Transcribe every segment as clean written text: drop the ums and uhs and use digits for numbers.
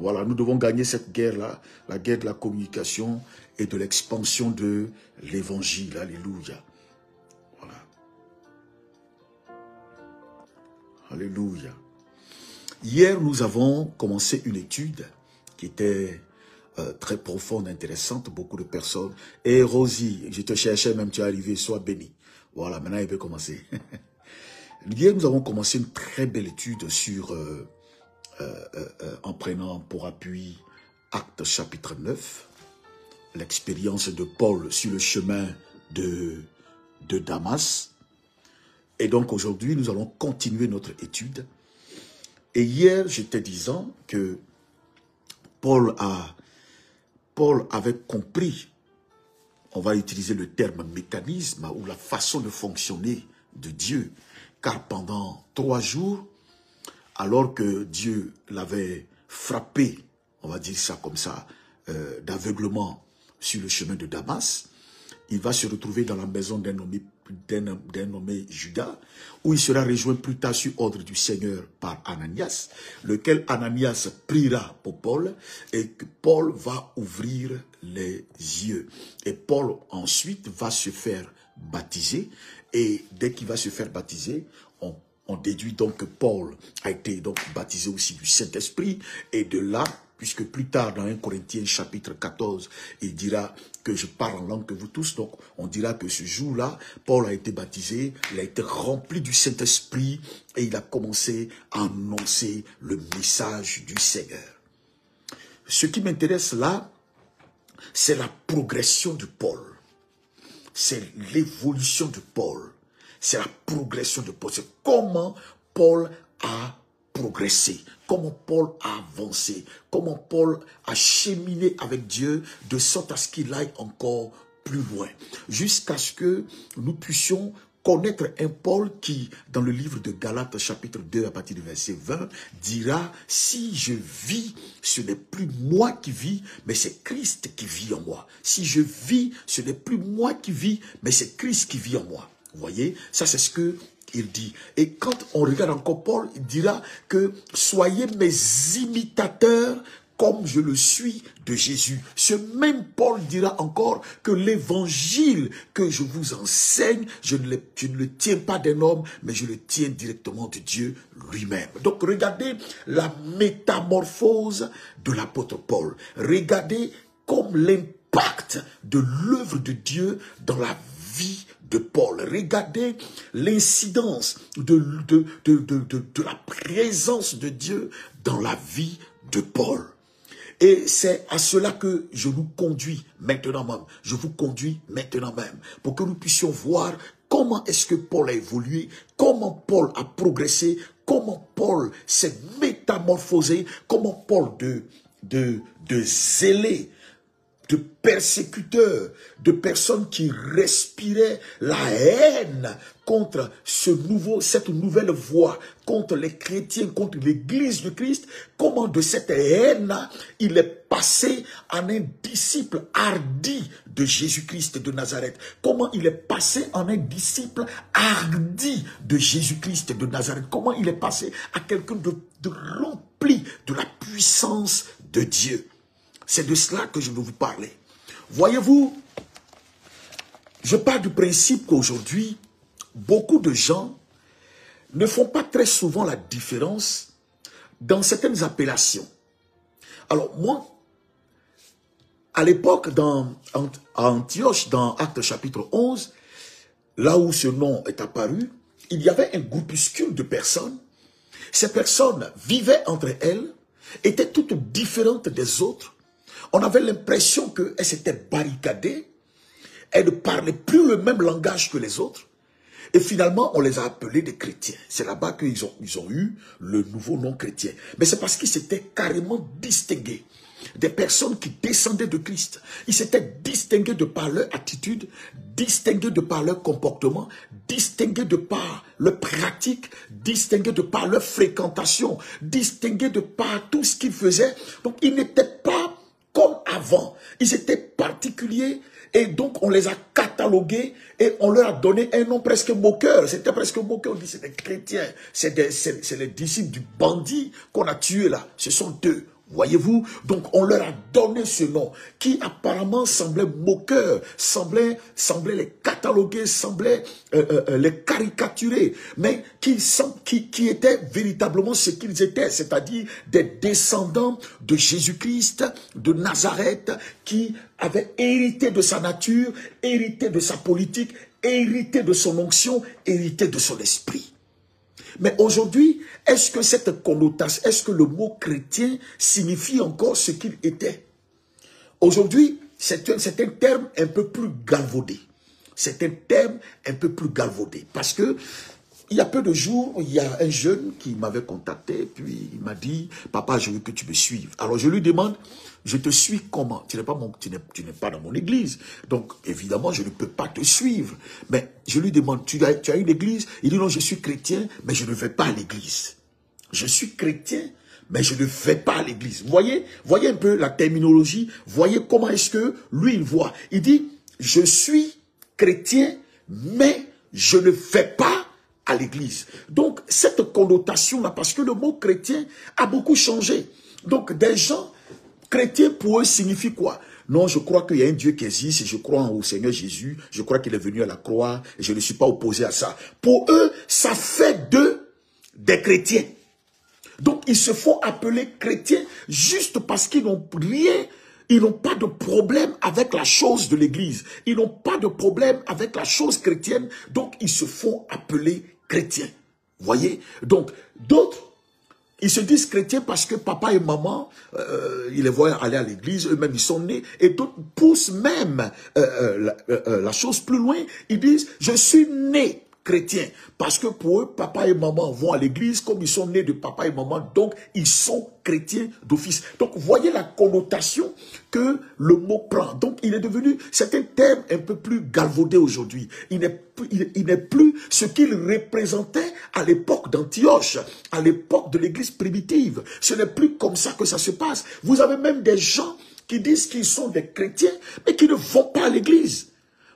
Voilà, nous devons gagner cette guerre-là, la guerre de la communication et de l'expansion de l'évangile. Alléluia. Voilà. Alléluia. Hier, nous avons commencé une étude qui était très profonde, intéressante, beaucoup de personnes. Et Rosie, je te cherchais même, tu es arrivé, sois béni. Voilà, maintenant il peut commencer. Hier, nous avons commencé une très belle étude sur, en prenant pour appui Actes chapitre 9, l'expérience de Paul sur le chemin de Damas. Et donc aujourd'hui, nous allons continuer notre étude. Et hier, j'étais disant que Paul avait compris, on va utiliser le terme mécanisme ou la façon de fonctionner de Dieu, car pendant 3 jours, alors que Dieu l'avait frappé, on va dire ça comme ça, d'aveuglement sur le chemin de Damas, il va se retrouver dans la maison d'un nommé Judas, où il sera rejoint plus tard sur ordre du Seigneur par Ananias, lequel Ananias priera pour Paul, et que Paul va ouvrir les yeux. Et Paul ensuite va se faire baptiser, et dès qu'il va se faire baptiser, on déduit donc que Paul a été donc baptisé aussi du Saint-Esprit, et de là, puisque plus tard dans 1 Corinthiens chapitre 14, il dira que je parle en langue que vous tous, donc on dira que ce jour-là, Paul a été baptisé, il a été rempli du Saint-Esprit et il a commencé à annoncer le message du Seigneur. Ce qui m'intéresse là, c'est la progression de Paul, c'est l'évolution de Paul, c'est la progression de Paul, c'est comment Paul a progressé, comment Paul a avancé, comment Paul a cheminé avec Dieu de sorte à ce qu'il aille encore plus loin, jusqu'à ce que nous puissions connaître un Paul qui, dans le livre de Galates chapitre 2 à partir du verset 20, dira « Si je vis, ce n'est plus moi qui vis, mais c'est Christ qui vit en moi. Si je vis, ce n'est plus moi qui vis, mais c'est Christ qui vit en moi. » Vous voyez, ça c'est ce que il dit. Et quand on regarde encore Paul, il dira que soyez mes imitateurs comme je le suis de Jésus. Ce même Paul dira encore que l'évangile que je vous enseigne, je ne le tiens pas d'un homme, mais je le tiens directement de Dieu lui-même. Donc regardez la métamorphose de l'apôtre Paul. Regardez comme l'impact de l'œuvre de Dieu dans la vie de Paul. Regardez l'incidence de la présence de Dieu dans la vie de Paul. Et c'est à cela que je nous conduis maintenant même. Je vous conduis maintenant même pour que nous puissions voir comment est-ce que Paul a évolué, comment Paul a progressé, comment Paul s'est métamorphosé, comment Paul de zélé, de persécuteurs, de personnes qui respiraient la haine contre cette nouvelle voie, contre les chrétiens, contre l'église de Christ, comment de cette haine-là, il est passé en un disciple hardi de Jésus-Christ de Nazareth. Comment il est passé en un disciple hardi de Jésus-Christ de Nazareth. Comment il est passé à quelqu'un de rempli de la puissance de Dieu. C'est de cela que je veux vous parler. Voyez-vous, je pars du principe qu'aujourd'hui, beaucoup de gens ne font pas très souvent la différence dans certaines appellations. Alors moi, à l'époque, à Antioche, dans Actes chapitre 11, là où ce nom est apparu, il y avait un groupuscule de personnes. Ces personnes vivaient entre elles, étaient toutes différentes des autres. On avait l'impression qu'elles s'étaient barricadées. Elles ne parlaient plus le même langage que les autres. Et finalement, on les a appelés des chrétiens. C'est là-bas qu'ils ont eu le nouveau nom chrétien. Mais c'est parce qu'ils s'étaient carrément distingués. Des personnes qui descendaient de Christ. Ils s'étaient distingués de par leur attitude, distingués de par leur comportement, distingués de par leur pratique, distingués de par leur fréquentation, distingués de par tout ce qu'ils faisaient. Donc, ils n'étaient pas comme avant. Ils étaient particuliers et donc on les a catalogués et on leur a donné un nom presque moqueur. C'était presque moqueur. On dit c'est des chrétiens, c'est les disciples du bandit qu'on a tué là. Ce sont eux. Voyez-vous, donc on leur a donné ce nom qui apparemment semblait moqueur, semblait les cataloguer, semblait les caricaturer, mais qui étaient véritablement ce qu'ils étaient, c'est-à-dire des descendants de Jésus-Christ, de Nazareth, qui avaient hérité de sa nature, hérité de sa politique, hérité de son onction, hérité de son esprit. Mais aujourd'hui, est-ce que cette connotation, est-ce que le mot chrétien signifie encore ce qu'il était? Aujourd'hui, c'est un terme un peu plus galvaudé. C'est un terme un peu plus galvaudé. Parce que, il y a peu de jours, il y a un jeune qui m'avait contacté, puis il m'a dit, papa, je veux que tu me suives. Alors je lui demande, je te suis comment? Tu n'es pas dans mon église. Donc, évidemment, je ne peux pas te suivre. Mais je lui demande, tu as une église? Il dit, non, je suis chrétien, mais je ne vais pas à l'église. Je suis chrétien, mais je ne vais pas à l'église. Voyez un peu la terminologie. Voyez comment est-ce que lui, il voit. Il dit, je suis chrétien, mais je ne vais pas à l'église. Donc, cette connotation-là, parce que le mot chrétien a beaucoup changé. Donc, des gens chrétiens, pour eux, signifie quoi? Non, je crois qu'il y a un Dieu qui existe, et je crois au Seigneur Jésus, je crois qu'il est venu à la croix, et je ne suis pas opposé à ça. Pour eux, ça fait d'eux des chrétiens. Donc, ils se font appeler chrétiens juste parce qu'ils n'ont rien. Ils n'ont pas de problème avec la chose de l'église. Ils n'ont pas de problème avec la chose chrétienne. Donc, ils se font appeler chrétiens. Voyez? Donc, d'autres, ils se disent chrétiens parce que papa et maman, ils les voient aller à l'église, eux-mêmes, ils sont nés. Et d'autres poussent même la chose plus loin. Ils disent, je suis né chrétien. Parce que pour eux, papa et maman vont à l'église comme ils sont nés de papa et maman. Donc, ils sont chrétiens d'office. Donc, voyez la connotation que le mot prend. Donc, il est devenu, c'est un terme un peu plus galvaudé aujourd'hui. Il n'est plus ce qu'il représentait à l'époque d'Antioche, à l'époque de l'église primitive. Ce n'est plus comme ça que ça se passe. Vous avez même des gens qui disent qu'ils sont des chrétiens, mais qui ne vont pas à l'église.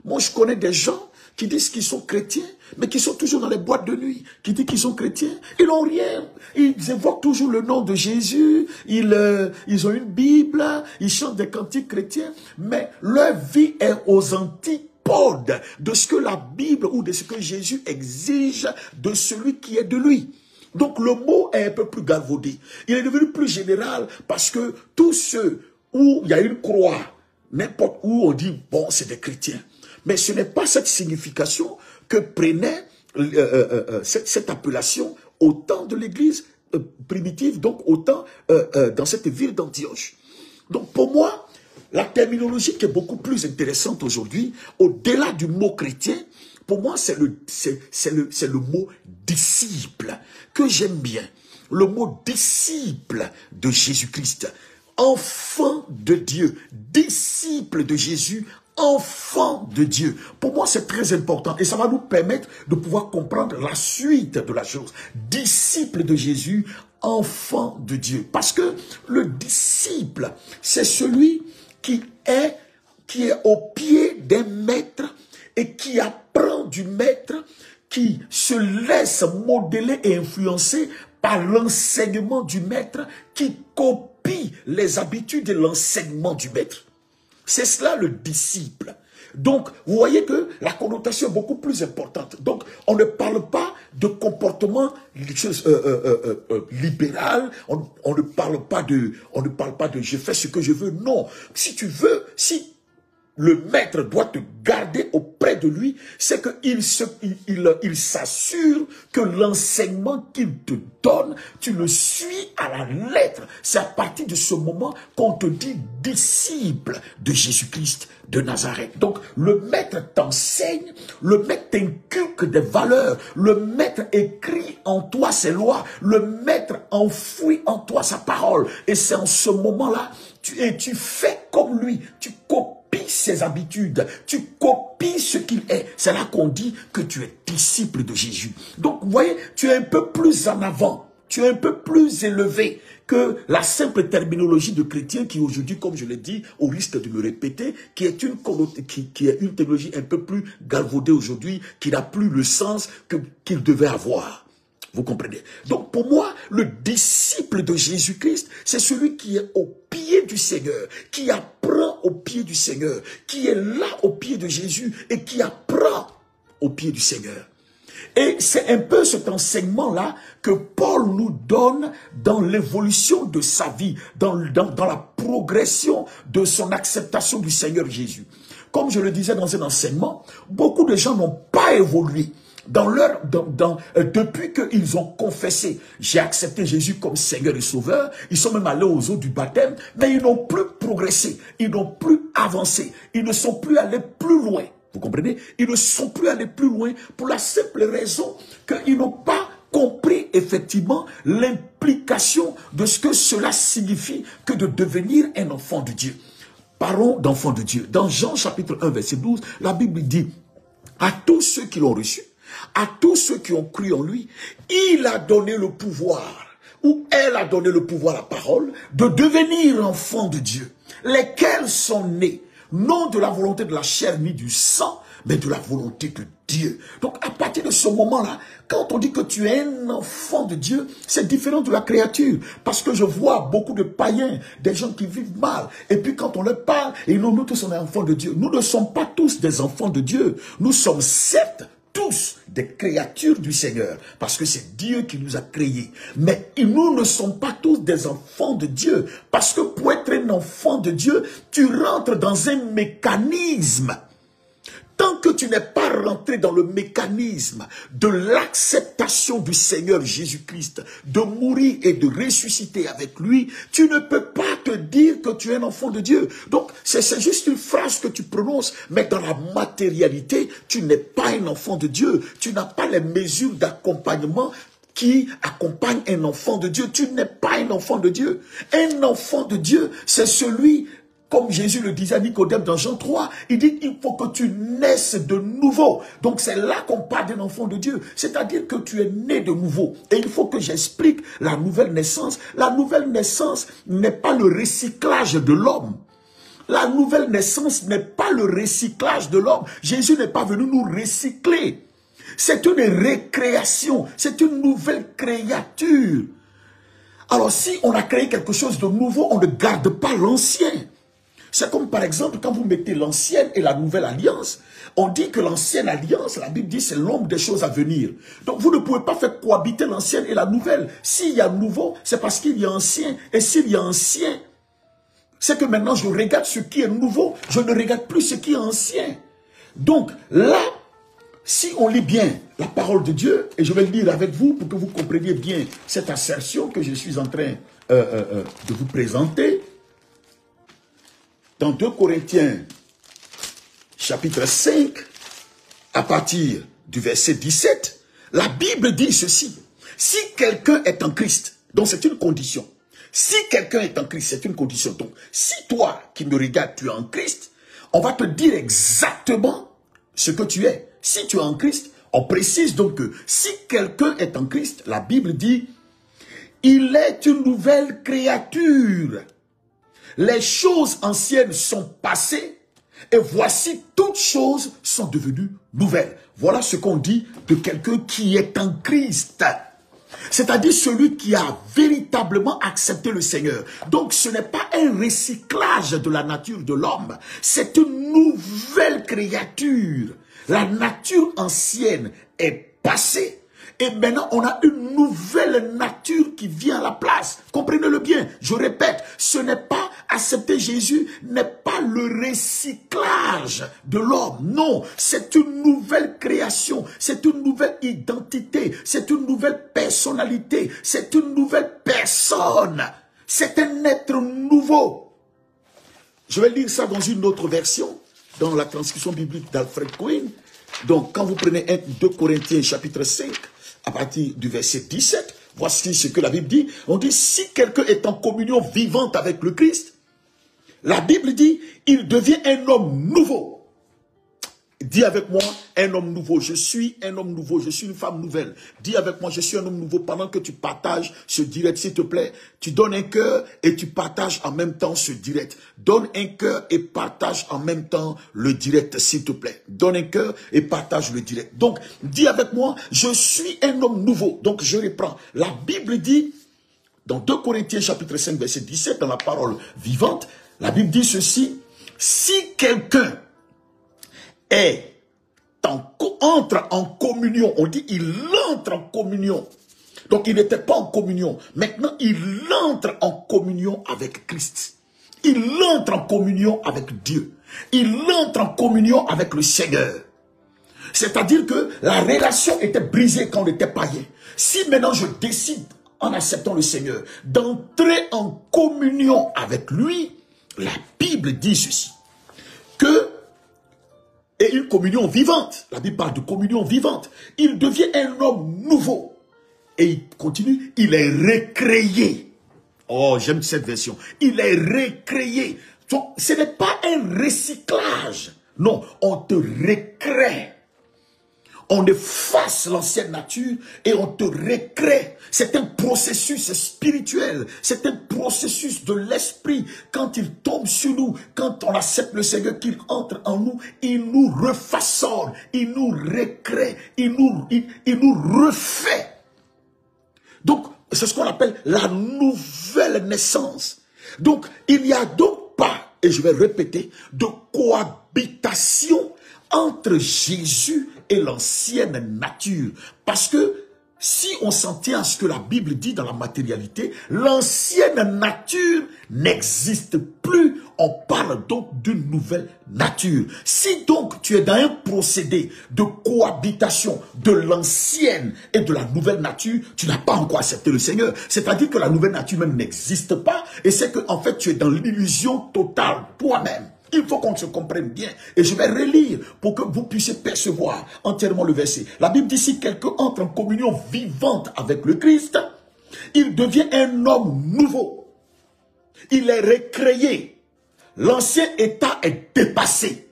Moi, je connais des gens qui disent qu'ils sont chrétiens, mais qui sont toujours dans les boîtes de nuit, qui disent qu'ils sont chrétiens. Ils n'ont rien. Ils évoquent toujours le nom de Jésus. Ils ont une Bible. Ils chantent des cantiques chrétiens. Mais leur vie est aux antipodes de ce que la Bible ou de ce que Jésus exige de celui qui est de lui. Donc le mot est un peu plus galvaudé. Il est devenu plus général parce que tous ceux où il y a une croix, n'importe où on dit, bon, c'est des chrétiens. Mais ce n'est pas cette signification que prenait cette appellation au temps de l'église primitive, donc au temps dans cette ville d'Antioche. Donc pour moi, la terminologie qui est beaucoup plus intéressante aujourd'hui, au-delà du mot chrétien, pour moi c'est le mot disciple, que j'aime bien. Le mot disciple de Jésus-Christ, enfant de Dieu, disciple de Jésus, enfant de Dieu. Pour moi, c'est très important et ça va nous permettre de pouvoir comprendre la suite de la chose. Disciple de Jésus, enfant de Dieu. Parce que le disciple, c'est celui qui est au pied d'un maître et qui apprend du maître, qui se laisse modeler et influencer par l'enseignement du maître, qui copie les habitudes et l'enseignement du maître. C'est cela le disciple. Donc, vous voyez que la connotation est beaucoup plus importante. Donc, on ne parle pas de comportement libéral, on ne parle pas de je fais ce que je veux. Non, si tu veux, si le maître doit te garder auprès de lui, c'est qu'il s'assure que l'enseignement qu'il te donne, tu le suis à la lettre. C'est à partir de ce moment qu'on te dit disciple de Jésus-Christ de Nazareth. Donc, le maître t'enseigne, le maître t'inculque des valeurs, le maître écrit en toi ses lois, le maître enfouit en toi sa parole. Et c'est en ce moment-là, tu fais comme lui, tu copies ses habitudes, tu copies ce qu'il est. C'est là qu'on dit que tu es disciple de Jésus. Donc, vous voyez, tu es un peu plus en avant, tu es un peu plus élevé que la simple terminologie de chrétien qui aujourd'hui, comme je l'ai dit, au risque de me répéter, qui est une terminologie un peu plus galvaudée aujourd'hui, qui n'a plus le sens qu'il devait avoir. Vous comprenez? Donc pour moi, le disciple de Jésus-Christ, c'est celui qui est au pied du Seigneur, qui apprend au pied du Seigneur, qui est là au pied de Jésus et qui apprend au pied du Seigneur. Et c'est un peu cet enseignement-là que Paul nous donne dans l'évolution de sa vie, dans la progression de son acceptation du Seigneur Jésus. Comme je le disais dans un enseignement, beaucoup de gens n'ont pas évolué depuis qu'ils ont confessé, j'ai accepté Jésus comme Seigneur et Sauveur, ils sont même allés aux eaux du baptême, mais ils n'ont plus progressé, ils n'ont plus avancé, ils ne sont plus allés plus loin. Vous comprenez? Ils ne sont plus allés plus loin pour la simple raison qu'ils n'ont pas compris effectivement l'implication de ce que cela signifie que de devenir un enfant de Dieu. Parlons d'enfants de Dieu. Dans Jean chapitre 1 verset 12, la Bible dit à tous ceux qui l'ont reçu, à tous ceux qui ont cru en lui, il a donné le pouvoir, ou elle a donné le pouvoir, la parole, de devenir enfants de Dieu, lesquels sont nés, non de la volonté de la chair ni du sang, mais de la volonté de Dieu. Donc à partir de ce moment-là, quand on dit que tu es un enfant de Dieu, c'est différent de la créature. Parce que je vois beaucoup de païens, des gens qui vivent mal. Et puis quand on leur parle, et nous tous on est enfants de Dieu. Nous ne sommes pas tous des enfants de Dieu. Nous sommes certes tous des créatures du Seigneur, parce que c'est Dieu qui nous a créés. Mais nous ne sommes pas tous des enfants de Dieu, parce que pour être un enfant de Dieu, tu rentres dans un mécanisme. Tant que tu n'es pas rentré dans le mécanisme de l'acceptation du Seigneur Jésus-Christ, de mourir et de ressusciter avec lui, tu ne peux pas te dire que tu es un enfant de Dieu. Donc, c'est juste une phrase que tu prononces, mais dans la matérialité, tu n'es pas un enfant de Dieu. Tu n'as pas les mesures d'accompagnement qui accompagnent un enfant de Dieu. Tu n'es pas un enfant de Dieu. Un enfant de Dieu, c'est celui... Comme Jésus le disait à Nicodème dans Jean 3, il dit il faut que tu naisses de nouveau. Donc c'est là qu'on parle d'un enfant de Dieu. C'est-à-dire que tu es né de nouveau. Et il faut que j'explique la nouvelle naissance. La nouvelle naissance n'est pas le recyclage de l'homme. La nouvelle naissance n'est pas le recyclage de l'homme. Jésus n'est pas venu nous recycler. C'est une récréation. C'est une nouvelle créature. Alors si on a créé quelque chose de nouveau, on ne garde pas l'ancien. C'est comme par exemple quand vous mettez l'ancienne et la nouvelle alliance, on dit que l'ancienne alliance, la Bible dit c'est l'ombre des choses à venir. Donc vous ne pouvez pas faire cohabiter l'ancienne et la nouvelle. S'il y a nouveau, c'est parce qu'il y a ancien. Et s'il y a ancien, c'est que maintenant je regarde ce qui est nouveau, je ne regarde plus ce qui est ancien. Donc là, si on lit bien la parole de Dieu, et je vais le lire avec vous pour que vous compreniez bien cette assertion que je suis en train de vous présenter. Dans 2 Corinthiens, chapitre 5, à partir du verset 17, la Bible dit ceci. Si quelqu'un est en Christ, donc c'est une condition. Si quelqu'un est en Christ, c'est une condition. Donc, si toi qui me regardes, tu es en Christ, on va te dire exactement ce que tu es. Si tu es en Christ, on précise donc que si quelqu'un est en Christ, la Bible dit, il est une nouvelle créature. Les choses anciennes sont passées et voici toutes choses sont devenues nouvelles. Voilà ce qu'on dit de quelqu'un qui est en Christ. C'est-à-dire celui qui a véritablement accepté le Seigneur. Donc ce n'est pas un recyclage de la nature de l'homme, c'est une nouvelle créature. La nature ancienne est passée. Et maintenant, on a une nouvelle nature qui vient à la place. Comprenez-le bien. Je répète, ce n'est pas accepter Jésus, n'est pas le recyclage de l'homme. Non, c'est une nouvelle création. C'est une nouvelle identité. C'est une nouvelle personnalité. C'est une nouvelle personne. C'est un être nouveau. Je vais lire ça dans une autre version, dans la transcription biblique d'Alfred Quinn. Donc, quand vous prenez 2 Corinthiens chapitre 5, à partir du verset 17, voici ce que la Bible dit. On dit, si quelqu'un est en communion vivante avec le Christ, la Bible dit, il devient un homme nouveau. Dis avec moi, un homme nouveau, je suis un homme nouveau, je suis une femme nouvelle. Dis avec moi, je suis un homme nouveau. Pendant que tu partages ce direct, s'il te plaît, tu donnes un cœur et tu partages en même temps ce direct. Donne un cœur et partage en même temps le direct, s'il te plaît. Donne un cœur et partage le direct. Donc, dis avec moi, je suis un homme nouveau. Donc, je reprends. La Bible dit, dans 2 Corinthiens chapitre 5, verset 17, dans la parole vivante, la Bible dit ceci, si quelqu'un entre en communion, on dit il entre en communion. Donc il n'était pas en communion. Maintenant, il entre en communion avec Christ. Il entre en communion avec Dieu. Il entre en communion avec le Seigneur. C'est-à-dire que la relation était brisée quand on était païen. Si maintenant je décide, en acceptant le Seigneur, d'entrer en communion avec lui, la Bible dit ceci, que, et une communion vivante, la Bible parle de communion vivante, il devient un homme nouveau. Et il continue, il est recréé. Oh, j'aime cette version. Il est recréé. Donc, ce n'est pas un recyclage. Non, on te recrée. On efface l'ancienne nature et on te recrée. C'est un processus spirituel. C'est un processus de l'esprit. Quand il tombe sur nous, quand on accepte le Seigneur, qu'il entre en nous, il nous refaçonne, il nous recrée, il nous refait. Donc, c'est ce qu'on appelle la nouvelle naissance. Donc, il n'y a donc pas, et je vais répéter, de cohabitation entre Jésus et l'ancienne nature. Parce que si on s'en tient à ce que la Bible dit dans la matérialité, l'ancienne nature n'existe plus. On parle donc d'une nouvelle nature. Si donc tu es dans un procédé de cohabitation de l'ancienne et de la nouvelle nature, tu n'as pas encore accepté le Seigneur. C'est-à-dire que la nouvelle nature même n'existe pas. Et c'est qu'en fait tu es dans l'illusion totale toi-même. Il faut qu'on se comprenne bien. Et je vais relire pour que vous puissiez percevoir entièrement le verset. La Bible dit, si quelqu'un entre en communion vivante avec le Christ, il devient un homme nouveau. Il est recréé. L'ancien état est dépassé.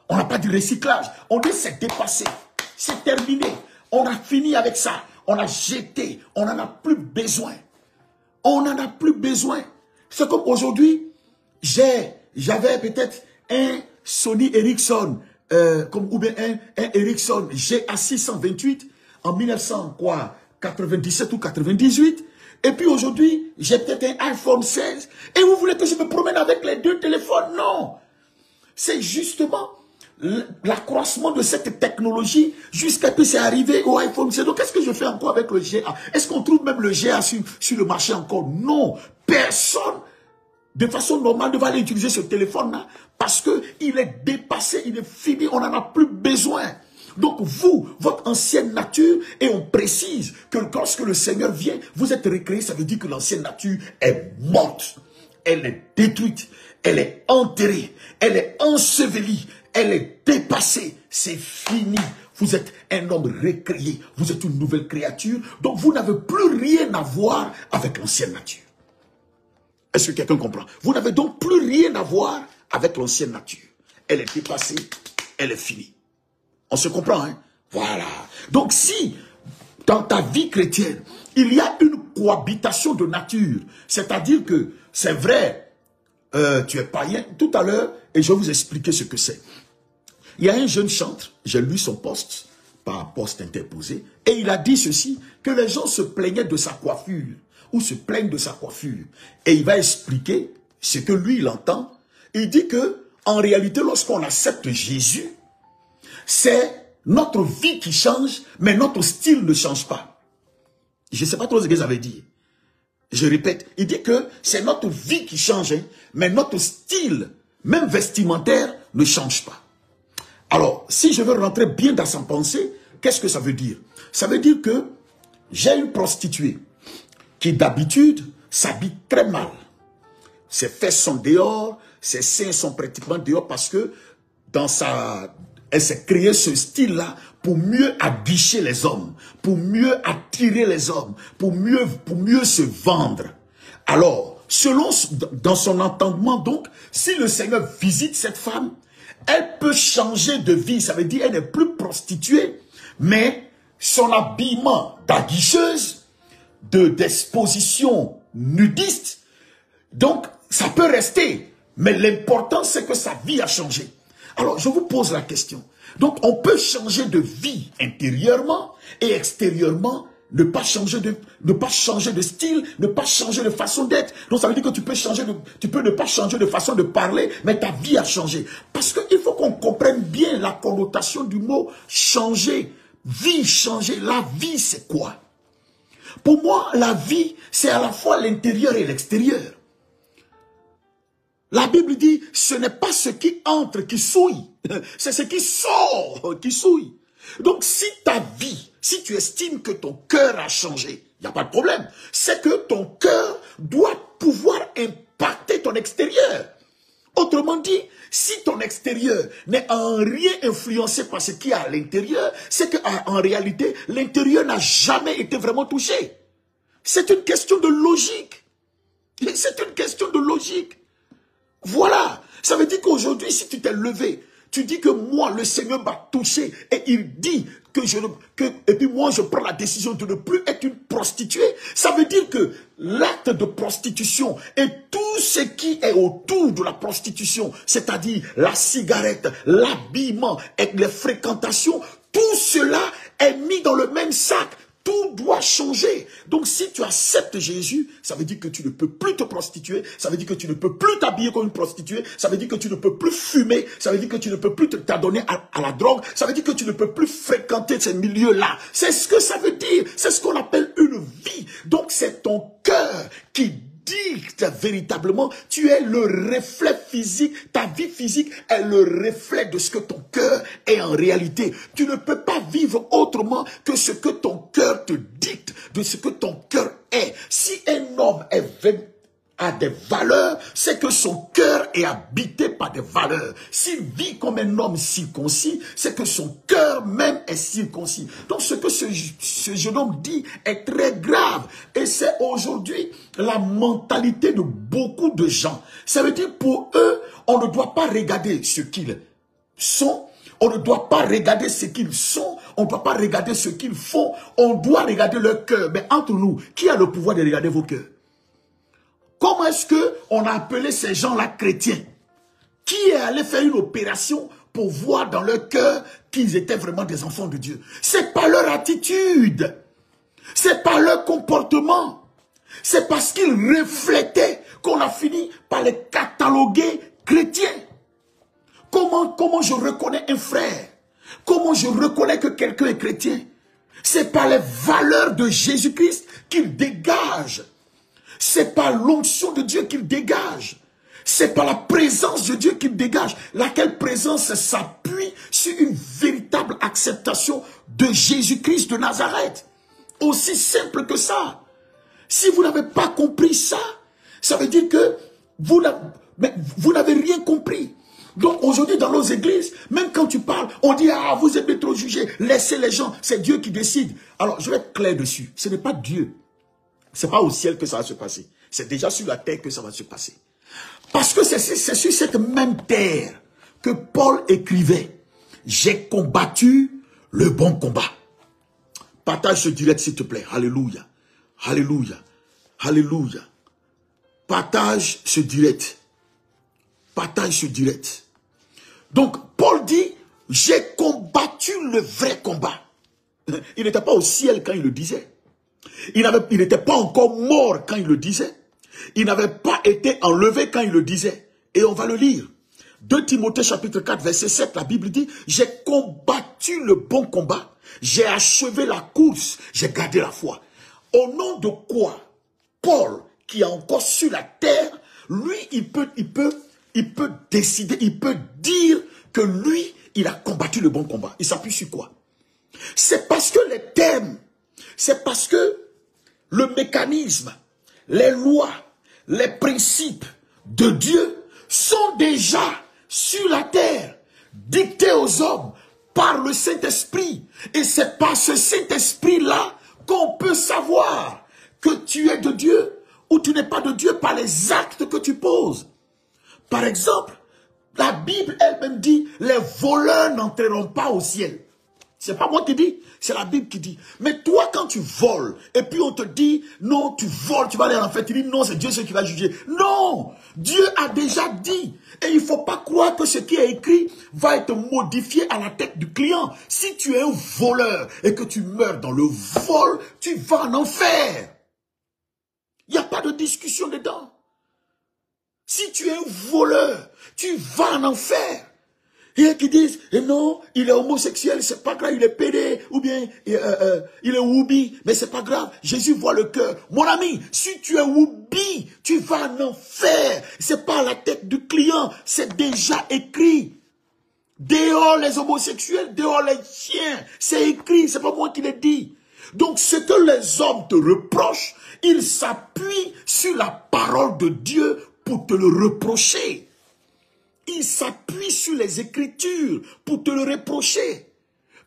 On n'a pas de recyclage. On dit c'est dépassé. C'est terminé. On a fini avec ça. On a jeté. On n'en a plus besoin. On n'en a plus besoin. C'est comme aujourd'hui, j'avais peut-être un Sony Ericsson, ou bien un Ericsson GA628 en 1997 ou 98. Et puis aujourd'hui, j'ai peut-être un iPhone 16. Et vous voulez que je me promène avec les deux téléphones? Non. C'est justement l'accroissement de cette technologie jusqu'à ce que c'est arrivé au iPhone 16. Donc, qu'est-ce que je fais encore avec le GA? Est-ce qu'on trouve même le GA sur le marché encore? Non. Personne de façon normale ne va aller utiliser ce téléphone-là parce qu'il est dépassé, il est fini, on n'en a plus besoin. Donc vous, votre ancienne nature, et on précise que lorsque le Seigneur vient, vous êtes recréé, ça veut dire que l'ancienne nature est morte, elle est détruite, elle est enterrée, elle est ensevelie, elle est dépassée, c'est fini. Vous êtes un homme recréé, vous êtes une nouvelle créature, donc vous n'avez plus rien à voir avec l'ancienne nature. Est-ce que quelqu'un comprend? Vous n'avez donc plus rien à voir avec l'ancienne nature. Elle est dépassée, elle est finie. On se comprend, hein? Voilà. Donc si, dans ta vie chrétienne, il y a une cohabitation de nature, c'est-à-dire que, c'est vrai, tu es païen, tout à l'heure, et je vais vous expliquer ce que c'est. Il y a un jeune chantre, j'ai lu son poste, par poste interposé, et il a dit ceci, que les gens se plaignaient de sa coiffure, ou se plaignent de sa coiffure. Et il va expliquer ce que lui, il entend. Il dit que, en réalité, lorsqu'on accepte Jésus, c'est notre vie qui change, mais notre style ne change pas. Je ne sais pas trop ce que ça veut dire. Je répète, il dit que c'est notre vie qui change, hein, mais notre style, même vestimentaire, ne change pas. Alors, si je veux rentrer bien dans sa pensée, qu'est-ce que ça veut dire? Ça veut dire que j'ai une prostituée qui d'habitude s'habille très mal. Ses fesses sont dehors, ses seins sont pratiquement dehors parce que elle s'est créé ce style-là pour mieux aguicher les hommes, pour mieux attirer les hommes, pour mieux se vendre. Alors, dans son entendement donc, si le Seigneur visite cette femme, Elle peut changer de vie, ça veut dire elle n'est plus prostituée, mais son habillement d'aguicheuse, d'exposition nudiste, donc ça peut rester. Mais l'important, c'est que sa vie a changé. Alors, je vous pose la question. Donc, on peut changer de vie intérieurement et extérieurement, ne pas changer de style, ne pas changer de façon d'être. Donc, ça veut dire que tu peux ne pas changer de façon de parler, mais ta vie a changé. Parce qu'il faut qu'on comprenne bien la connotation du mot changer. Vie changer. La vie, c'est quoi? Pour moi, la vie, c'est à la fois l'intérieur et l'extérieur. La Bible dit, ce n'est pas ce qui entre qui souille, c'est ce qui sort qui souille. Donc si ta vie, si tu estimes que ton cœur a changé, il n'y a pas de problème. C'est que ton cœur doit pouvoir impacter ton extérieur. Autrement dit, si ton extérieur n'est en rien influencé par ce qu'il y a à l'intérieur, c'est qu'en réalité, l'intérieur n'a jamais été vraiment touché. C'est une question de logique. C'est une question de logique. Voilà, ça veut dire qu'aujourd'hui, si tu t'es levé, tu dis que moi, le Seigneur m'a touché et il dit et puis moi, je prends la décision de ne plus être une prostituée. Ça veut dire que l'acte de prostitution et tout ce qui est autour de la prostitution, c'est-à-dire la cigarette, l'habillement et les fréquentations, tout cela est mis dans le même sac. Tout doit changer. Donc si tu acceptes Jésus, ça veut dire que tu ne peux plus te prostituer, ça veut dire que tu ne peux plus t'habiller comme une prostituée, ça veut dire que tu ne peux plus fumer, ça veut dire que tu ne peux plus t'adonner à la drogue, ça veut dire que tu ne peux plus fréquenter ces milieux-là. C'est ce que ça veut dire. C'est ce qu'on appelle une vie. Donc c'est ton cœur qui dicte véritablement, tu es le reflet physique, ta vie physique est le reflet de ce que ton cœur est en réalité. Tu ne peux pas vivre autrement que ce que ton cœur te dicte, de ce que ton cœur est. Si un homme a des valeurs, c'est que son cœur est habité par des valeurs. S'il vit comme un homme circoncis, c'est que son cœur même est circoncis. Donc ce que ce jeune homme dit est très grave. Et c'est aujourd'hui la mentalité de beaucoup de gens. Ça veut dire pour eux, on ne doit pas regarder ce qu'ils sont, on ne doit pas regarder ce qu'ils sont, on ne doit pas regarder ce qu'ils font, on doit regarder leur cœur. Mais entre nous, qui a le pouvoir de regarder vos cœurs? Comment est-ce qu'on a appelé ces gens-là chrétiens? Qui est allé faire une opération pour voir dans leur cœur qu'ils étaient vraiment des enfants de Dieu? C'est pas leur attitude. C'est pas leur comportement. C'est parce qu'ils reflétaient qu'on a fini par les cataloguer chrétiens. Comment je reconnais un frère? Comment je reconnais que quelqu'un est chrétien? C'est par les valeurs de Jésus-Christ qu'il dégage. C'est par l'onction de Dieu qu'il dégage. C'est par la présence de Dieu qu'il dégage. Laquelle présence s'appuie sur une véritable acceptation de Jésus-Christ de Nazareth. Aussi simple que ça. Si vous n'avez pas compris ça, ça veut dire que vous n'avez rien compris. Donc aujourd'hui dans nos églises, même quand tu parles, on dit « Ah, vous êtes trop jugés, laissez les gens, c'est Dieu qui décide. » Alors je vais être clair dessus, ce n'est pas Dieu. Ce n'est pas au ciel que ça va se passer. C'est déjà sur la terre que ça va se passer. Parce que c'est sur cette même terre que Paul écrivait « J'ai combattu le bon combat. » Partage ce direct s'il te plaît. Alléluia. Alléluia. Alléluia. Partage ce direct. Partage ce direct. Donc Paul dit « J'ai combattu le vrai combat. » Il n'était pas au ciel quand il le disait. Il n'était pas encore mort quand il le disait. Il n'avait pas été enlevé quand il le disait. Et on va le lire. 2 Timothée chapitre 4 verset 7, la Bible dit « J'ai combattu le bon combat, j'ai achevé la course, j'ai gardé la foi. » Au nom de quoi Paul, qui est encore sur la terre, lui, il peut décider, il peut dire que lui, il a combattu le bon combat. Il s'appuie sur quoi? C'est parce que les thèmes, c'est parce que le mécanisme, les lois, les principes de Dieu sont déjà sur la terre, dictés aux hommes par le Saint-Esprit. Et c'est par ce Saint-Esprit-là qu'on peut savoir que tu es de Dieu ou tu n'es pas de Dieu par les actes que tu poses. Par exemple, La Bible elle-même dit, les voleurs n'entreront pas au ciel. C'est pas moi qui dis, c'est la Bible qui dit. Mais toi, quand tu voles, et puis on te dit, non, tu voles, tu vas aller en enfer, tu dis, non, c'est Dieu qui va juger. Non, Dieu a déjà dit. Et il ne faut pas croire que ce qui est écrit va être modifié à la tête du client. Si tu es un voleur et que tu meurs dans le vol, tu vas en enfer. Il n'y a pas de discussion dedans. Si tu es un voleur, tu vas en enfer. Il y a qui disent, eh non, il est homosexuel, c'est pas grave, il est pédé, ou bien il est woubi, mais c'est pas grave, Jésus voit le cœur. Mon ami, si tu es woubi, tu vas en enfer. C'est pas à la tête du client, c'est déjà écrit. Dehors les homosexuels, dehors les chiens, c'est écrit, c'est pas moi qui l'ai dit. Donc ce que les hommes te reprochent, ils s'appuient sur la parole de Dieu pour te le reprocher. Ils s'appuient sur les Écritures pour te le reprocher.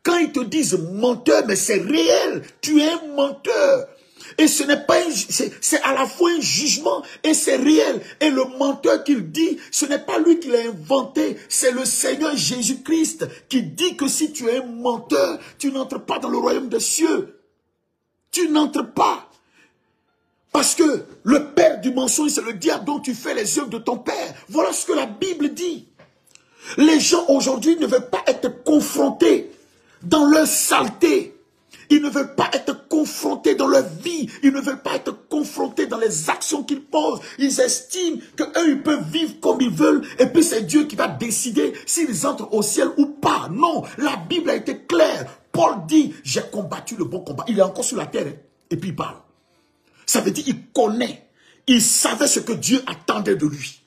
Quand ils te disent menteur, mais c'est réel, tu es un menteur. Et ce n'est pas, c'est à la fois un jugement et c'est réel. Et le menteur qu'il dit, ce n'est pas lui qui l'a inventé, c'est le Seigneur Jésus-Christ qui dit que si tu es un menteur, tu n'entres pas dans le royaume des cieux. Tu n'entres pas. Parce que le père du mensonge, c'est le diable dont tu fais les œuvres de ton père. Voilà ce que la Bible dit. Les gens aujourd'hui ne veulent pas être confrontés dans leur saleté. Ils ne veulent pas être confrontés dans leur vie. Ils ne veulent pas être confrontés dans les actions qu'ils posent. Ils estiment qu'eux, ils peuvent vivre comme ils veulent. Et puis c'est Dieu qui va décider s'ils entrent au ciel ou pas. Non, la Bible a été claire. Paul dit, j'ai combattu le bon combat. Il est encore sur la terre. Et puis il parle. Ça veut dire qu'il connaît. Il savait ce que Dieu attendait de lui.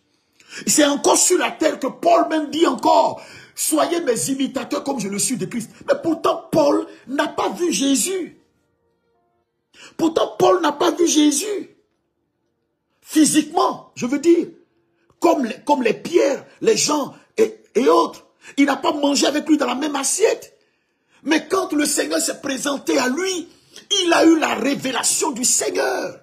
C'est encore sur la terre que Paul même dit encore, soyez mes imitateurs comme je le suis de Christ. Mais pourtant, Paul n'a pas vu Jésus. Pourtant, Paul n'a pas vu Jésus. Physiquement, je veux dire. Comme les pierres, les gens et autres. Il n'a pas mangé avec lui dans la même assiette. Mais quand le Seigneur s'est présenté à lui, il a eu la révélation du Seigneur.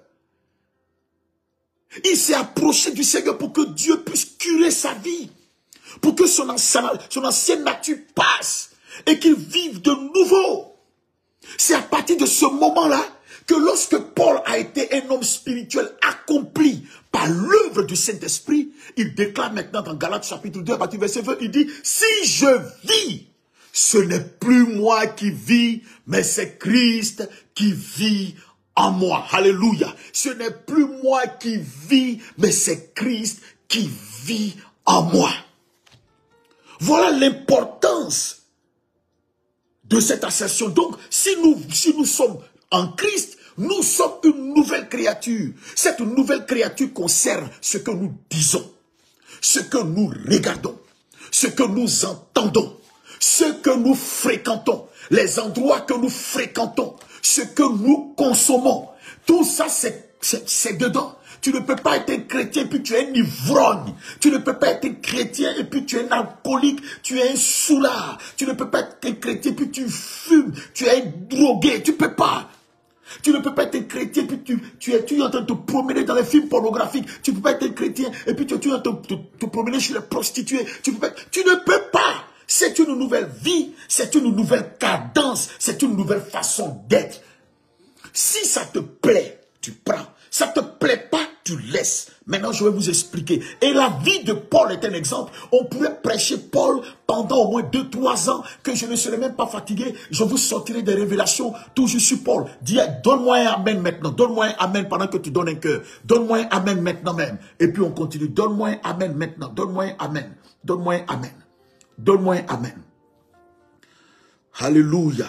Il s'est approché du Seigneur pour que Dieu puisse curer sa vie. Pour que son ancienne nature passe. Et qu'il vive de nouveau. C'est à partir de ce moment-là que lorsque Paul a été un homme spirituel accompli par l'œuvre du Saint-Esprit, il déclare maintenant dans Galates chapitre 2, à partir du verset 20, il dit, si je vis, ce n'est plus moi qui vis, mais c'est Christ qui vit en moi. Alléluia. Ce n'est plus moi qui vis, mais c'est Christ qui vit en moi. Voilà l'importance de cette assertion. Donc, si nous sommes en Christ, nous sommes une nouvelle créature. Cette nouvelle créature concerne ce que nous disons, ce que nous regardons, ce que nous entendons, ce que nous fréquentons, les endroits que nous fréquentons, ce que nous consommons. Tout ça, c'est dedans. Tu ne peux pas être un chrétien et puis tu es un ivrogne. Tu ne peux pas être un chrétien et puis tu es un alcoolique. Tu es un soulard. Tu ne peux pas être un chrétien et puis tu fumes. Tu es un drogué. Tu ne peux pas. Tu ne peux pas être un chrétien et puis tu es en train de te promener dans les films pornographiques. Tu ne peux pas être un chrétien et puis tu es en train de te promener chez les prostituées. Tu ne peux pas. C'est une nouvelle vie. C'est une nouvelle cadence. C'est une nouvelle façon d'être. Si ça te plaît, tu prends. Ça ne te plaît pas, tu laisses. Maintenant, je vais vous expliquer. Et la vie de Paul est un exemple. On pourrait prêcher Paul pendant au moins 2-3 ans, que je ne serai même pas fatigué. Je vous sortirai des révélations toujours sur Paul. Dis, donne-moi un amen maintenant. Donne-moi un amen pendant que tu donnes un cœur. Donne-moi un amen maintenant même. Et puis on continue. Donne-moi un amen maintenant. Donne-moi un amen. Donne-moi un amen. Donne-moi un amen. Alléluia.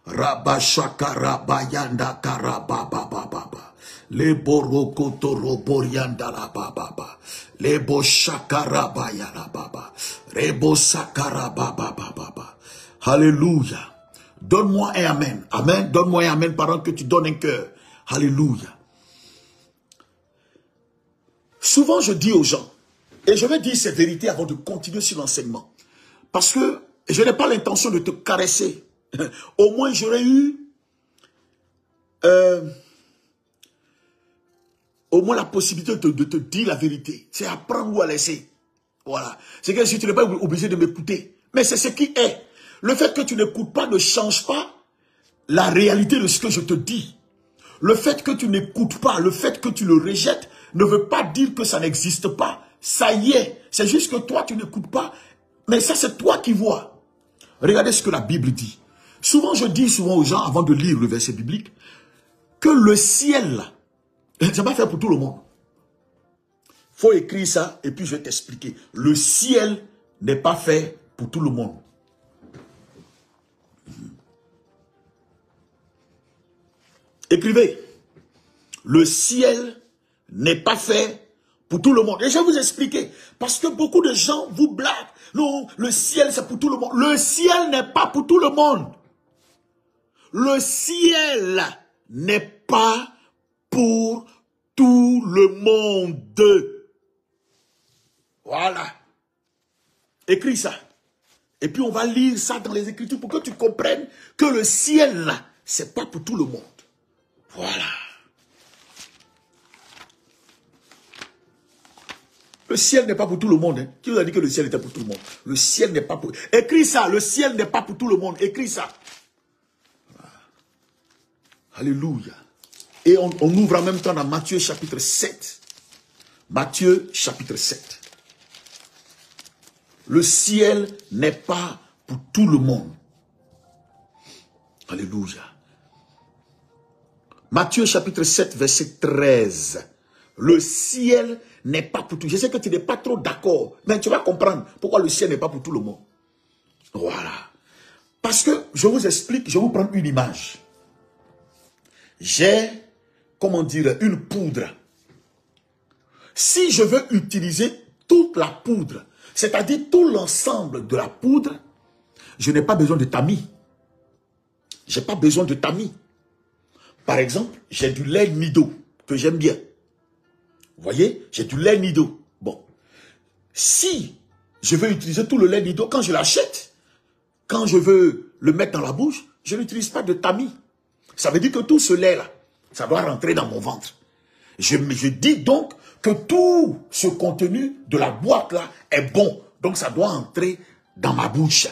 Rabashaka rabayanda karababababa. Le borokoto roborianda la bababa. Le boshaka rabaya la baba. Rebo sakara bababa. Alléluia. Donne-moi un amen. Amen. Donne-moi un amen pendant que tu donnes un cœur. Alléluia. Souvent je dis aux gens, et je vais dire ces vérités avant de continuer sur l'enseignement. Parce que je n'ai pas l'intention de te caresser. Au moins, j'aurais eu au moins la possibilité de te dire la vérité. C'est à prendre ou à laisser. Voilà. C'est que si tu n'es pas obligé de m'écouter. Mais c'est ce qui est. Le fait que tu n'écoutes pas ne change pas la réalité de ce que je te dis. Le fait que tu n'écoutes pas, le fait que tu le rejettes, ne veut pas dire que ça n'existe pas. Ça y est. C'est juste que toi, tu n'écoutes pas. Mais ça, c'est toi qui vois. Regardez ce que la Bible dit. Souvent, je dis souvent aux gens, avant de lire le verset biblique, que le ciel, c'est pas fait pour tout le monde. Il faut écrire ça, et puis je vais t'expliquer. Le ciel n'est pas fait pour tout le monde. Écrivez. Le ciel n'est pas fait pour tout le monde. Et je vais vous expliquer. Parce que beaucoup de gens vous blaguent. Non, le ciel c'est pour tout le monde. Le ciel n'est pas pour tout le monde. Le ciel n'est pas pour tout le monde. Voilà. Écris ça. Et puis on va lire ça dans les Écritures pour que tu comprennes que le ciel là, c'est pas pour tout le monde. Voilà. Le ciel n'est pas pour tout le monde. Hein. Qui vous a dit que le ciel était pour tout le monde? Le ciel n'est pas pour... Écris ça. Le ciel n'est pas pour tout le monde. Écris ça. Voilà. Alléluia. Et on ouvre en même temps dans Matthieu chapitre 7. Matthieu chapitre 7. Le ciel n'est pas pour tout le monde. Alléluia. Matthieu chapitre 7, verset 13. Le ciel n'est pas pour tout. Je sais que tu n'es pas trop d'accord, mais tu vas comprendre pourquoi le ciel n'est pas pour tout le monde. Voilà. Parce que, je vous explique, je vais vous prendre une image. J'ai, comment dire, une poudre. Si je veux utiliser toute la poudre, c'est-à-dire tout l'ensemble de la poudre, je n'ai pas besoin de tamis. Je n'ai pas besoin de tamis. Par exemple, j'ai du lait Nido que j'aime bien. Vous voyez, j'ai du lait Nido. Bon, si je veux utiliser tout le lait Nido, quand je l'achète, quand je veux le mettre dans la bouche, je n'utilise pas de tamis. Ça veut dire que tout ce lait-là, ça doit rentrer dans mon ventre. Je dis donc que tout ce contenu de la boîte-là est bon. Donc ça doit entrer dans ma bouche.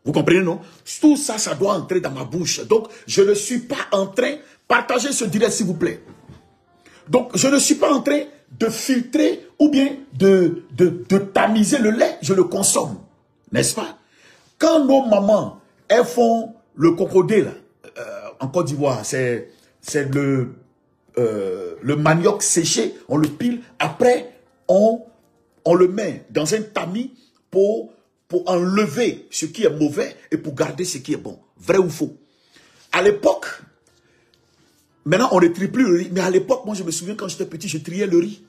Vous comprenez, non? Tout ça, ça doit entrer dans ma bouche. Donc, je ne suis pas en train... Partagez ce direct, s'il vous plaît. Donc, je ne suis pas en train de filtrer ou bien de tamiser le lait. Je le consomme. N'est-ce pas? Quand nos mamans, elles font le crocodile, en Côte d'Ivoire, c'est le manioc séché, on le pile. Après, on le met dans un tamis pour enlever ce qui est mauvais et pour garder ce qui est bon. Vrai ou faux? À l'époque, maintenant on ne trie plus le riz, mais à l'époque, moi je me souviens quand j'étais petit, je triais le riz.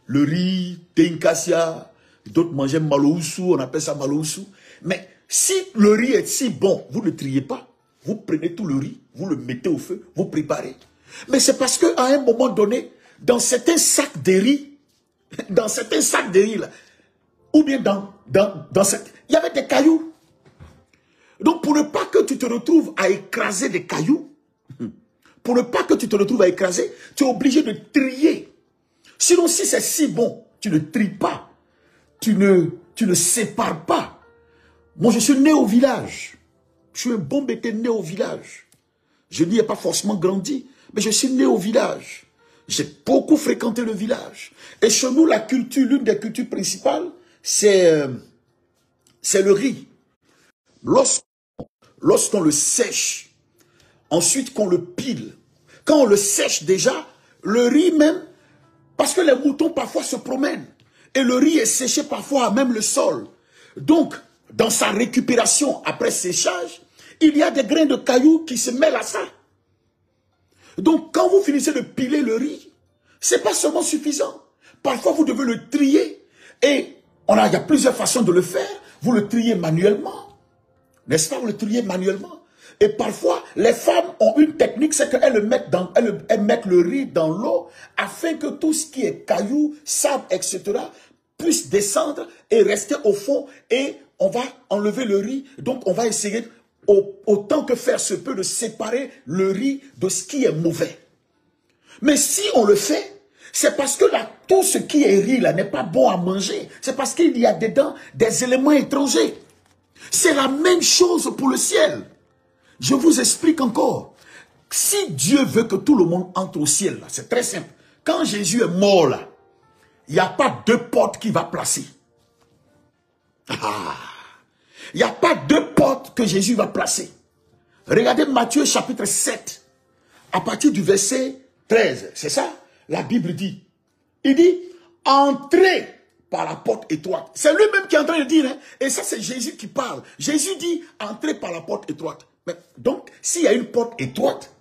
Le riz, Tenkassia, d'autres mangeaient maloussou, on appelle ça maloussou. Mais si le riz est si bon, vous ne triez pas. Vous prenez tout le riz, vous le mettez au feu, vous préparez. Mais c'est parce qu'à un moment donné, dans certains sacs de riz, là, ou bien il y avait des cailloux. Donc, pour ne pas que tu te retrouves à écraser des cailloux, pour ne pas que tu te retrouves à écraser, tu es obligé de trier. Sinon, si c'est si bon, tu ne tries pas. Tu ne sépares pas. Moi, je suis né au village. Je suis un bon bébé né au village. Je n'y ai pas forcément grandi, mais je suis né au village. J'ai beaucoup fréquenté le village. Et chez nous, la culture, l'une des cultures principales, c'est le riz. Lorsqu'on le sèche, ensuite qu'on le pile, quand on le sèche déjà, le riz même, parce que les moutons parfois se promènent, et le riz est séché parfois à même le sol. Donc, dans sa récupération après séchage, il y a des grains de cailloux qui se mêlent à ça. Donc, quand vous finissez de piler le riz, ce n'est pas seulement suffisant. Parfois, vous devez le trier. Et il y a plusieurs façons de le faire. Vous le triez manuellement. N'est-ce pas? Vous le triez manuellement. Et parfois, les femmes ont une technique, c'est qu'elles mettent le riz dans l'eau afin que tout ce qui est cailloux, sable, etc. puisse descendre et rester au fond. Et on va enlever le riz. Donc, on va essayer, autant que faire se peut, de séparer le riz de ce qui est mauvais. Mais si on le fait, C'est parce que là, tout ce qui est riz là n'est pas bon à manger. C'est parce qu'il y a dedans des éléments étrangers. C'est la même chose pour le ciel. Je vous explique encore. Si Dieu veut que tout le monde entre au ciel, là, c'est très simple. Quand Jésus est mort là, il n'y a pas deux portes qu'il va placer. Il n'y a pas deux portes que Jésus va placer. Regardez Matthieu chapitre 7, à partir du verset 13. C'est ça? La Bible dit. Il dit, entrez par la porte étroite. C'est lui-même qui est en train de dire. Hein? Et ça, c'est Jésus qui parle. Jésus dit, entrez par la porte étroite. Mais, donc, s'il y a une porte étroite,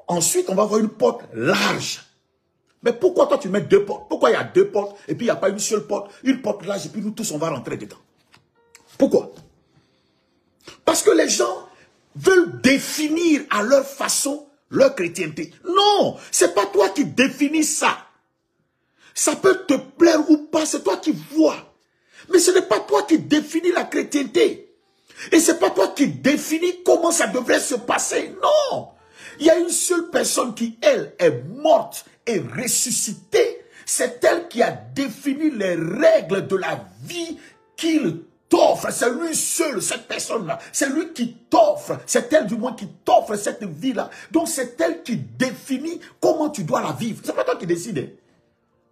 ensuite, on va avoir une porte large. Mais pourquoi toi, tu mets deux portes? Pourquoi il y a deux portes et puis il n'y a pas une seule porte, une porte large et puis nous tous, on va rentrer dedans? Pourquoi? Parce que les gens veulent définir à leur façon leur chrétienté. Non, c'est pas toi qui définis ça. Ça peut te plaire ou pas, c'est toi qui vois. Mais ce n'est pas toi qui définis la chrétienté. Et ce n'est pas toi qui définis comment ça devrait se passer. Non. Il y a une seule personne qui, elle, est morte et ressuscitée. C'est elle qui a défini les règles de la vie qu'il t'offre. C'est lui seul, cette personne-là. C'est lui qui t'offre. C'est elle du moins qui t'offre cette vie-là. Donc c'est elle qui définit comment tu dois la vivre. C'est pas toi qui décides. Hein?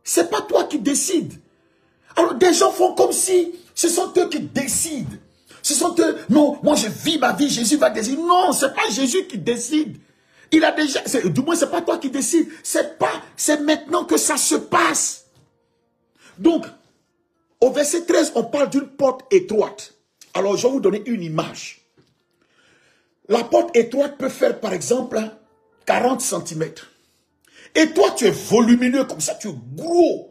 C'est pas toi qui décides. Alors des gens font comme si ce sont eux qui décident. Ce sont eux. Non, moi je vis ma vie, Jésus va décider. Non, c'est pas Jésus qui décide. Il a déjà, du moins c'est pas toi qui décides. C'est maintenant que ça se passe. Donc, au verset 13, on parle d'une porte étroite. Alors, je vais vous donner une image. La porte étroite peut faire, par exemple, 40 cm. Et toi, tu es volumineux comme ça, tu es gros.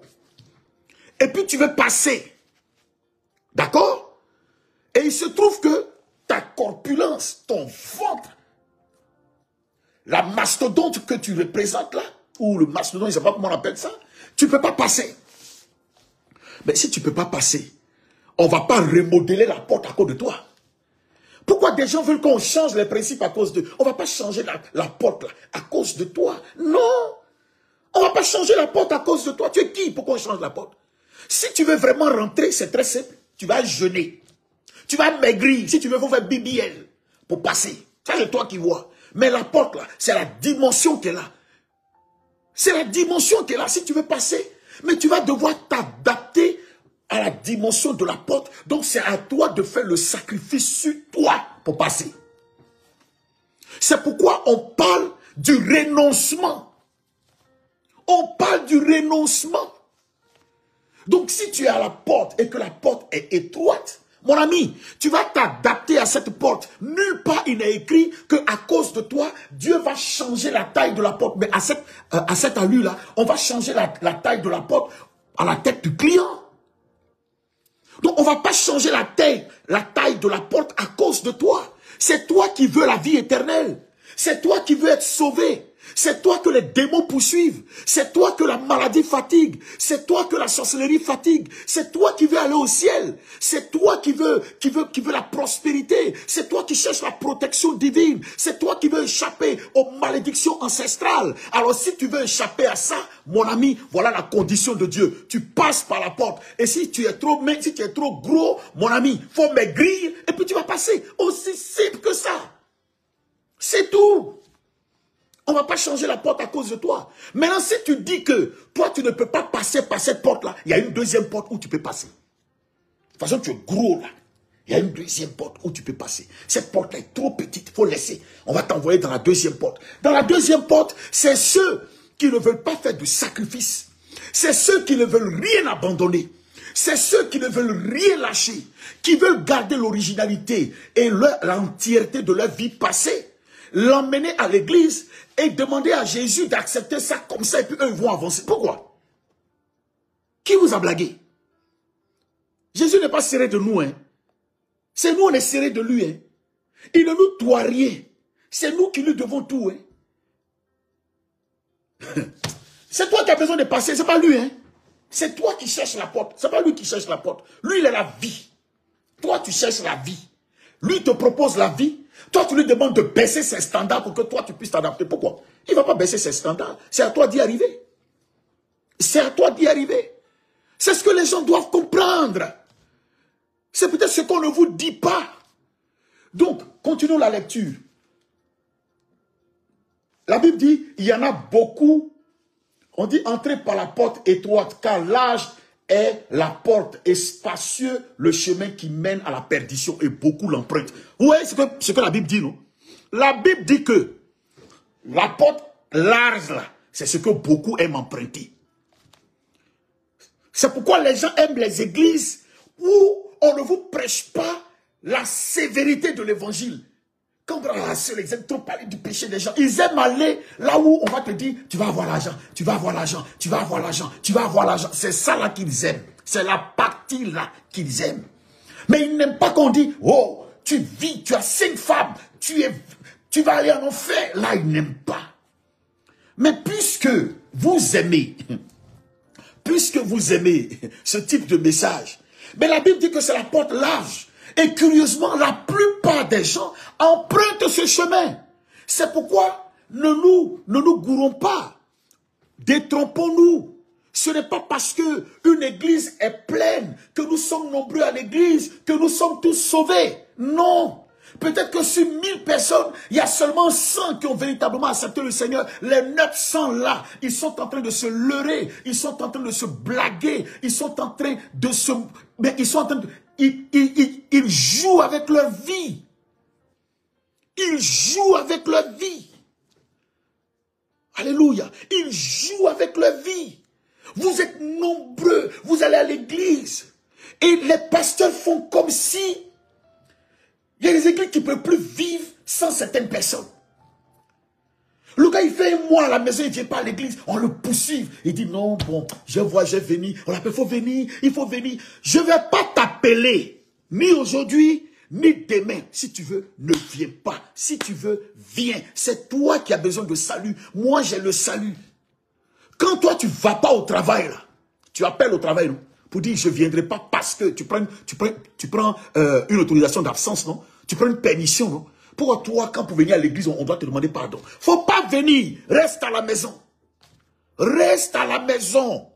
Et puis, tu veux passer. D'accord? Et il se trouve que ta corpulence, ton ventre, la mastodonte que tu représentes là, ou le mastodonte, je ne sais pas comment on appelle ça, tu ne peux pas passer. Mais si tu ne peux pas passer, on ne va pas remodeler la porte à cause de toi. Pourquoi des gens veulent qu'on change les principes à cause de... On ne va pas changer la porte là, à cause de toi. Non. On ne va pas changer la porte à cause de toi. Tu es qui pour qu'on change la porte? Si tu veux vraiment rentrer, c'est très simple. Tu vas jeûner. Tu vas maigrir. Si tu veux, il faut faire BBL pour passer. Ça, c'est toi qui vois. Mais la porte là, c'est la dimension qui est là. C'est la dimension qui est là. Si tu veux passer, mais tu vas devoir t'adapter à la dimension de la porte. Donc c'est à toi de faire le sacrifice sur toi pour passer. C'est pourquoi on parle du renoncement. On parle du renoncement. Donc si tu es à la porte et que la porte est étroite, mon ami, tu vas t'adapter à cette porte. Nulle part il n'est écrit qu'à cause de toi, Dieu va changer la taille de la porte. Mais à cette allure-là, on va changer la taille de la porte à la tête du client. Donc on ne va pas changer la taille de la porte à cause de toi. C'est toi qui veux la vie éternelle. C'est toi qui veux être sauvé. C'est toi que les démons poursuivent. C'est toi que la maladie fatigue. C'est toi que la sorcellerie fatigue. C'est toi qui veux aller au ciel. C'est toi qui veux la prospérité. C'est toi qui cherches la protection divine. C'est toi qui veux échapper aux malédictions ancestrales. Alors si tu veux échapper à ça, mon ami, voilà la condition de Dieu. Tu passes par la porte. Et si tu es trop gros, mon ami, faut maigrir et puis tu vas passer. Aussi simple que ça. C'est tout. On ne va pas changer la porte à cause de toi. Maintenant, si tu dis que toi, tu ne peux pas passer par cette porte-là, il y a une deuxième porte où tu peux passer. De toute façon, tu es gros là. Il y a une deuxième porte où tu peux passer. Cette porte-là est trop petite, il faut laisser. On va t'envoyer dans la deuxième porte. Dans la deuxième porte, c'est ceux qui ne veulent pas faire de sacrifice. C'est ceux qui ne veulent rien abandonner. C'est ceux qui ne veulent rien lâcher. Qui veulent garder l'originalité et l'entièreté de leur vie passée. L'emmener à l'église et demander à Jésus d'accepter ça comme ça et puis eux vont avancer. Pourquoi? Qui vous a blagué? Jésus n'est pas serré de nous. Hein? C'est nous, on est serré de lui. Hein? Il ne nous doit rien. C'est nous qui lui devons tout. Hein? C'est toi qui as besoin de passer, c'est pas lui. Hein? C'est toi qui cherches la porte. C'est pas lui qui cherche la porte. Lui, il a la vie. Toi, tu cherches la vie. Lui te propose la vie. Toi, tu lui demandes de baisser ses standards pour que toi, tu puisses t'adapter. Pourquoi? Il ne va pas baisser ses standards. C'est à toi d'y arriver. C'est à toi d'y arriver. C'est ce que les gens doivent comprendre. C'est peut-être ce qu'on ne vous dit pas. Donc, continuons la lecture. La Bible dit, il y en a beaucoup. On dit, entrez par la porte étroite, car large est la porte, et spacieux le chemin qui mène à la perdition, et beaucoup l'empruntent. Vous voyez ce que la Bible dit, non? La Bible dit que la porte large, là, c'est ce que beaucoup aiment emprunter. C'est pourquoi les gens aiment les églises où on ne vous prêche pas la sévérité de l'évangile. Quand ils aiment trop parler du péché des gens, ils aiment aller là où on va te dire, tu vas avoir l'argent, tu vas avoir l'argent, tu vas avoir l'argent, tu vas avoir l'argent. C'est ça là qu'ils aiment. C'est la partie là qu'ils aiment. Mais ils n'aiment pas qu'on dit, oh, tu vis, tu as 5 femmes, tu vas aller en enfer. Là, ils n'aiment pas. Mais puisque vous aimez ce type de message, mais la Bible dit que c'est la porte large. Et curieusement, la plupart des gens empruntent ce chemin. C'est pourquoi ne nous gourons pas. Détrompons-nous. Ce n'est pas parce que une église est pleine, que nous sommes nombreux à l'église, que nous sommes tous sauvés. Non. Peut-être que sur 1000 personnes, il y a seulement 100 qui ont véritablement accepté le Seigneur. Les 900 là, ils sont en train de se leurrer, ils sont en train de se blaguer, ils sont en train de se... Mais ils sont en train de... Ils jouent avec leur vie. Ils jouent avec leur vie. Alléluia. Ils jouent avec leur vie. Vous êtes nombreux, vous allez à l'église. Et les pasteurs font comme si... Il y a des églises qui ne peuvent plus vivre sans certaines personnes. Le gars, il fait un mois à la maison, il ne vient pas à l'église, on le poursuit. Il dit non, bon, je vais venir. On l'appelle, il faut venir. Je ne vais pas t'appeler, ni aujourd'hui, ni demain. Si tu veux, ne viens pas. Si tu veux, viens. C'est toi qui as besoin de salut. Moi, j'ai le salut. Quand toi, tu ne vas pas au travail, là, tu appelles au travail, non? Pour dire, je ne viendrai pas parce que tu prends une autorisation d'absence, non? Tu prends une permission, non? Pourquoi toi, quand pour venir à l'église, on doit te demander pardon? Il ne faut pas venir. Reste à la maison. Reste à la maison.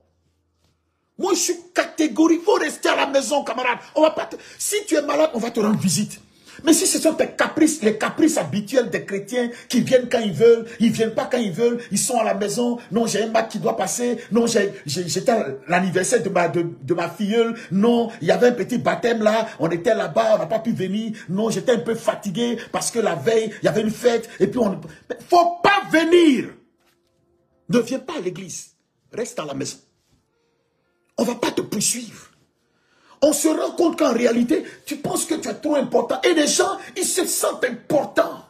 Moi, je suis catégorique. Il faut rester à la maison, camarade. On va pas Si tu es malade, on va te rendre visite. Mais si ce sont tes caprices, les caprices habituels des chrétiens qui viennent quand ils veulent, ils ne viennent pas quand ils veulent, ils sont à la maison, non, j'ai un bac qui doit passer, non, j'étais à l'anniversaire de ma filleule, non, il y avait un petit baptême là, on était là-bas, on n'a pas pu venir, non, j'étais un peu fatigué parce que la veille, il y avait une fête, et puis on... Faut pas venir. Ne viens pas à l'église, reste à la maison. On ne va pas te poursuivre. On se rend compte qu'en réalité, tu penses que tu es trop important. Et les gens, ils se sentent importants.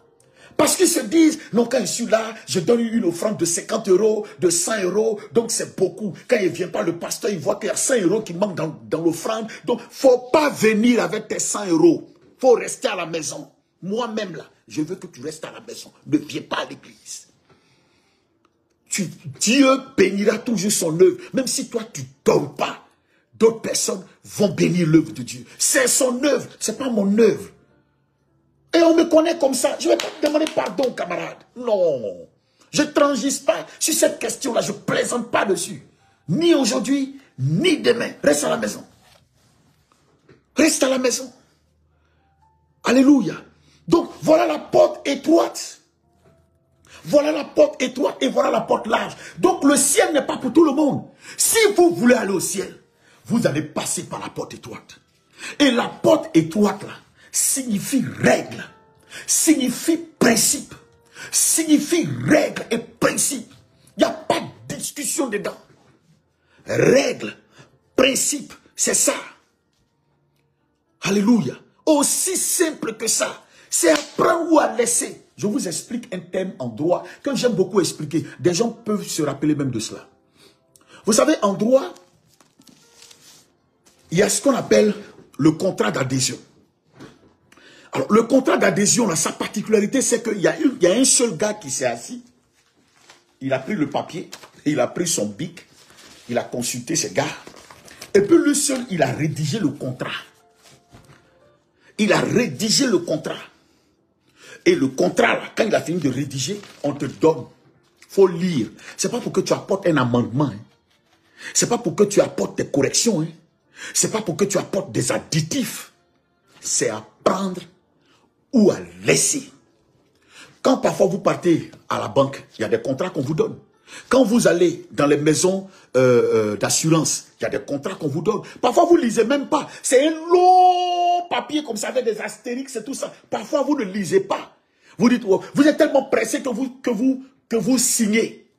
Parce qu'ils se disent, non, quand je suis là, je donne une offrande de 50 €, de 100 €, donc c'est beaucoup. Quand il ne vient pas, le pasteur, il voit qu'il y a 100 € qui manquent dans l'offrande. Donc, il ne faut pas venir avec tes 100 €. Il faut rester à la maison. Moi-même, là, je veux que tu restes à la maison. Ne viens pas à l'église. Dieu bénira toujours son œuvre. Même si toi, tu ne dors pas. D'autres personnes vont bénir l'œuvre de Dieu. C'est son œuvre, ce n'est pas mon œuvre. Et on me connaît comme ça. Je ne vais pas te demander pardon, camarade. Non. Je ne transige pas sur cette question-là. Je ne plaisante pas dessus. Ni aujourd'hui, ni demain. Reste à la maison. Reste à la maison. Alléluia. Donc, voilà la porte étroite. Voilà la porte étroite et voilà la porte large. Donc, le ciel n'est pas pour tout le monde. Si vous voulez aller au ciel, vous allez passer par la porte étroite. Et la porte étroite, là, signifie règle, signifie principe, signifie règle et principe. Il n'y a pas de discussion dedans. Règle, principe, c'est ça. Alléluia. Aussi simple que ça. C'est à prendre ou à laisser. Je vous explique un thème en droit que j'aime beaucoup expliquer. Des gens peuvent se rappeler même de cela. Vous savez, en droit, il y a ce qu'on appelle le contrat d'adhésion. Alors, le contrat d'adhésion, sa particularité, c'est qu'il y a un seul gars qui s'est assis. Il a pris le papier, il a pris son bic, il a consulté ses gars. Et puis lui seul, il a rédigé le contrat. Il a rédigé le contrat. Et le contrat, là, quand il a fini de rédiger, on te donne. Il faut lire. Ce n'est pas pour que tu apportes un amendement. Hein. Ce n'est pas pour que tu apportes des corrections. Hein. Ce n'est pas pour que tu apportes des additifs. C'est à prendre ou à laisser. Quand parfois vous partez à la banque, il y a des contrats qu'on vous donne. Quand vous allez dans les maisons d'assurance, il y a des contrats qu'on vous donne. Parfois, vous ne lisez même pas. C'est un long papier comme ça avec des astérix et tout ça. Parfois, vous ne lisez pas. Vous dites, oh, vous êtes tellement pressé que vous signez.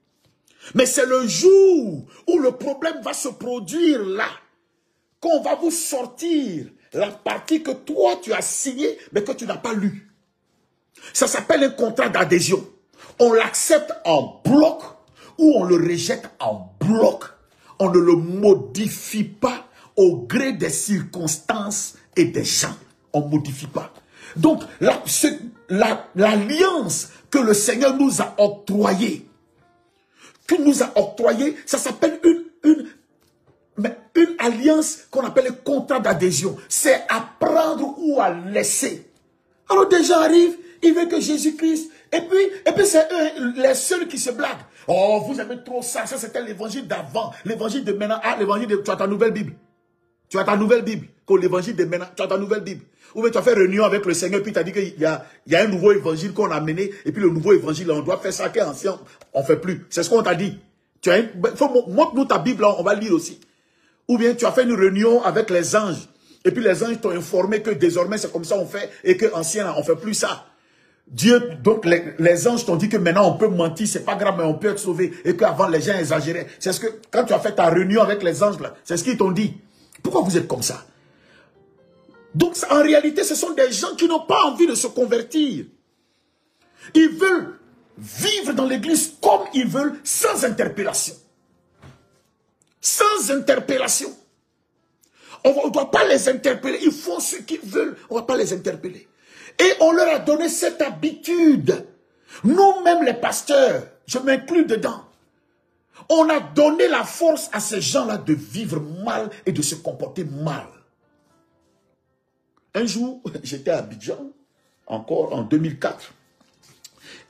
Mais c'est le jour où le problème va se produire là, qu'on va vous sortir la partie que toi, tu as signée, mais que tu n'as pas lue. Ça s'appelle un contrat d'adhésion. On l'accepte en bloc ou on le rejette en bloc. On ne le modifie pas au gré des circonstances et des gens. On ne modifie pas. Donc, l'alliance que le Seigneur nous a octroyée, ça s'appelle une alliance qu'on appelle le contrat d'adhésion. C'est à prendre ou à laisser. Alors des gens arrivent, ils veulent que Jésus-Christ... Et puis c'est eux, les seuls qui se blaguent. Oh, vous aimez trop ça. Ça, c'était l'évangile d'avant. L'évangile de maintenant. Ah, l'évangile de... Tu as ta nouvelle Bible. Tu as ta nouvelle Bible. Comme l'évangile de maintenant. Tu as ta nouvelle Bible. Ou bien tu as fait réunion avec le Seigneur. Puis tu as dit qu'il y a un nouveau évangile qu'on a mené. Et puis le nouveau évangile, on doit faire ça. Qu'est ancien, on ne fait plus. C'est ce qu'on t'a dit. Montre-nous ta Bible, là, on va lire aussi. Ou bien tu as fait une réunion avec les anges. Et puis les anges t'ont informé que désormais c'est comme ça on fait. Et que ancien, on ne fait plus ça. Dieu, donc les anges t'ont dit que maintenant on peut mentir, c'est pas grave, mais on peut être sauvé. Et qu'avant les gens exagéraient. C'est ce que, quand tu as fait ta réunion avec les anges là, c'est ce qu'ils t'ont dit. Pourquoi vous êtes comme ça? Donc en réalité, ce sont des gens qui n'ont pas envie de se convertir. Ils veulent vivre dans l'église comme ils veulent, sans interpellation. Sans interpellation. On ne doit pas les interpeller. Ils font ce qu'ils veulent. On ne va pas les interpeller. Et on leur a donné cette habitude. Nous-mêmes les pasteurs, je m'inclus dedans. On a donné la force à ces gens-là de vivre mal et de se comporter mal. Un jour, j'étais à Abidjan, encore en 2004.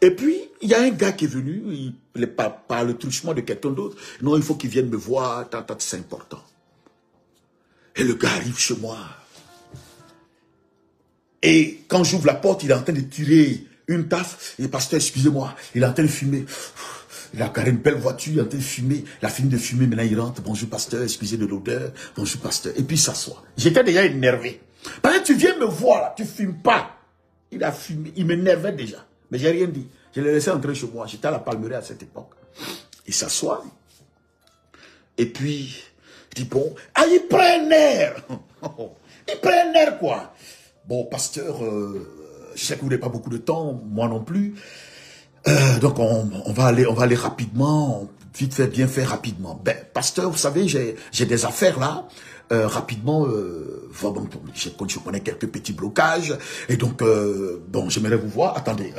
Et puis, il y a un gars qui est venu, par le truchement de quelqu'un d'autre. Non, il faut qu'il vienne me voir, c'est important. Et le gars arrive chez moi. Et quand j'ouvre la porte, il est en train de tirer une tasse. Et le pasteur, excusez-moi, il est en train de fumer. Il a carré une belle voiture, il est en train de fumer. Il a fini de fumer, maintenant il rentre. Bonjour pasteur, excusez de l'odeur. Bonjour pasteur. Et puis il s'assoit. J'étais déjà énervé. Parce que tu viens me voir là, tu ne fumes pas. Il a fumé, il m'énervait déjà. Mais j'ai rien dit. Je l'ai laissé entrer chez moi. J'étais à la Palmeraie à cette époque. Il s'assoit. Et puis, il dit bon, ah il prend un air. Il prend un air quoi. Bon, pasteur, je sais que vous n'avez pas beaucoup de temps, moi non plus. Donc, on va aller rapidement, vite fait, bien fait, rapidement. Ben, pasteur, vous savez, j'ai des affaires là. Rapidement, je connais quelques petits blocages. Et donc, bon, j'aimerais vous voir. Attendez,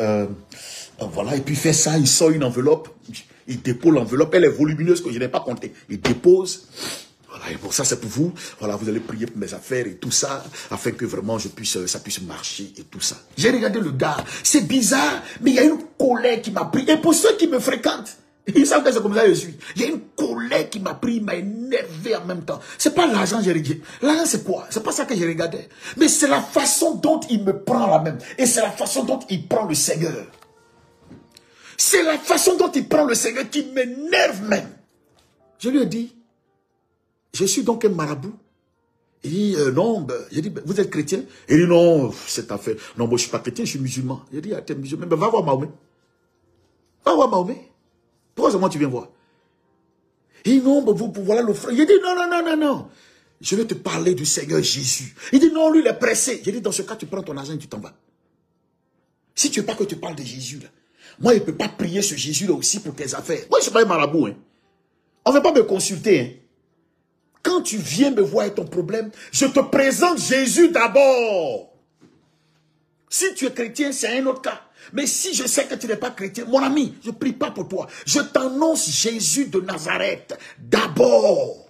voilà. Et puis, il fait ça, il sort une enveloppe. Il dépose l'enveloppe. Elle est volumineuse, que je n'ai pas compté. Il dépose. Voilà, et bon, ça c'est pour vous. Voilà, vous allez prier pour mes affaires et tout ça, afin que vraiment ça puisse marcher et tout ça. J'ai regardé le gars, c'est bizarre, mais il y a une colère qui m'a pris. Et pour ceux qui me fréquentent, ils savent que c'est comme ça que je suis. Il y a une colère qui m'a pris, il m'a énervé en même temps. C'est pas l'argent que j'ai regardé. L'argent c'est quoi? C'est pas ça que j'ai regardé. Mais c'est la façon dont il me prend la même. Et c'est la façon dont il prend le Seigneur. C'est la façon dont il prend le Seigneur qui m'énerve même. Je lui ai dit, je suis donc un marabout. Il dit, non, j'ai dit, vous êtes chrétien? Il dit, non, cette affaire. Non, moi je ne suis pas chrétien, je suis musulman. J'ai dit, t'es musulman, ben va voir Mahomet. Va voir Mahomet. Pourquoi seulement tu viens voir? Il dit, non, voilà le frère. J'ai dit, non. Je vais te parler du Seigneur Jésus. Il dit, non, lui, il est pressé. J'ai dit, dans ce cas, tu prends ton argent et tu t'en vas. Si tu veux pas que tu parles de Jésus, là, moi, il ne peut pas prier ce Jésus-là aussi pour tes affaires. Moi, je ne suis pas un marabout. Hein. On ne veut pas me consulter. Hein. Quand tu viens me voir avec ton problème, je te présente Jésus d'abord. Si tu es chrétien, c'est un autre cas. Mais si je sais que tu n'es pas chrétien, mon ami, je ne prie pas pour toi. Je t'annonce Jésus de Nazareth d'abord.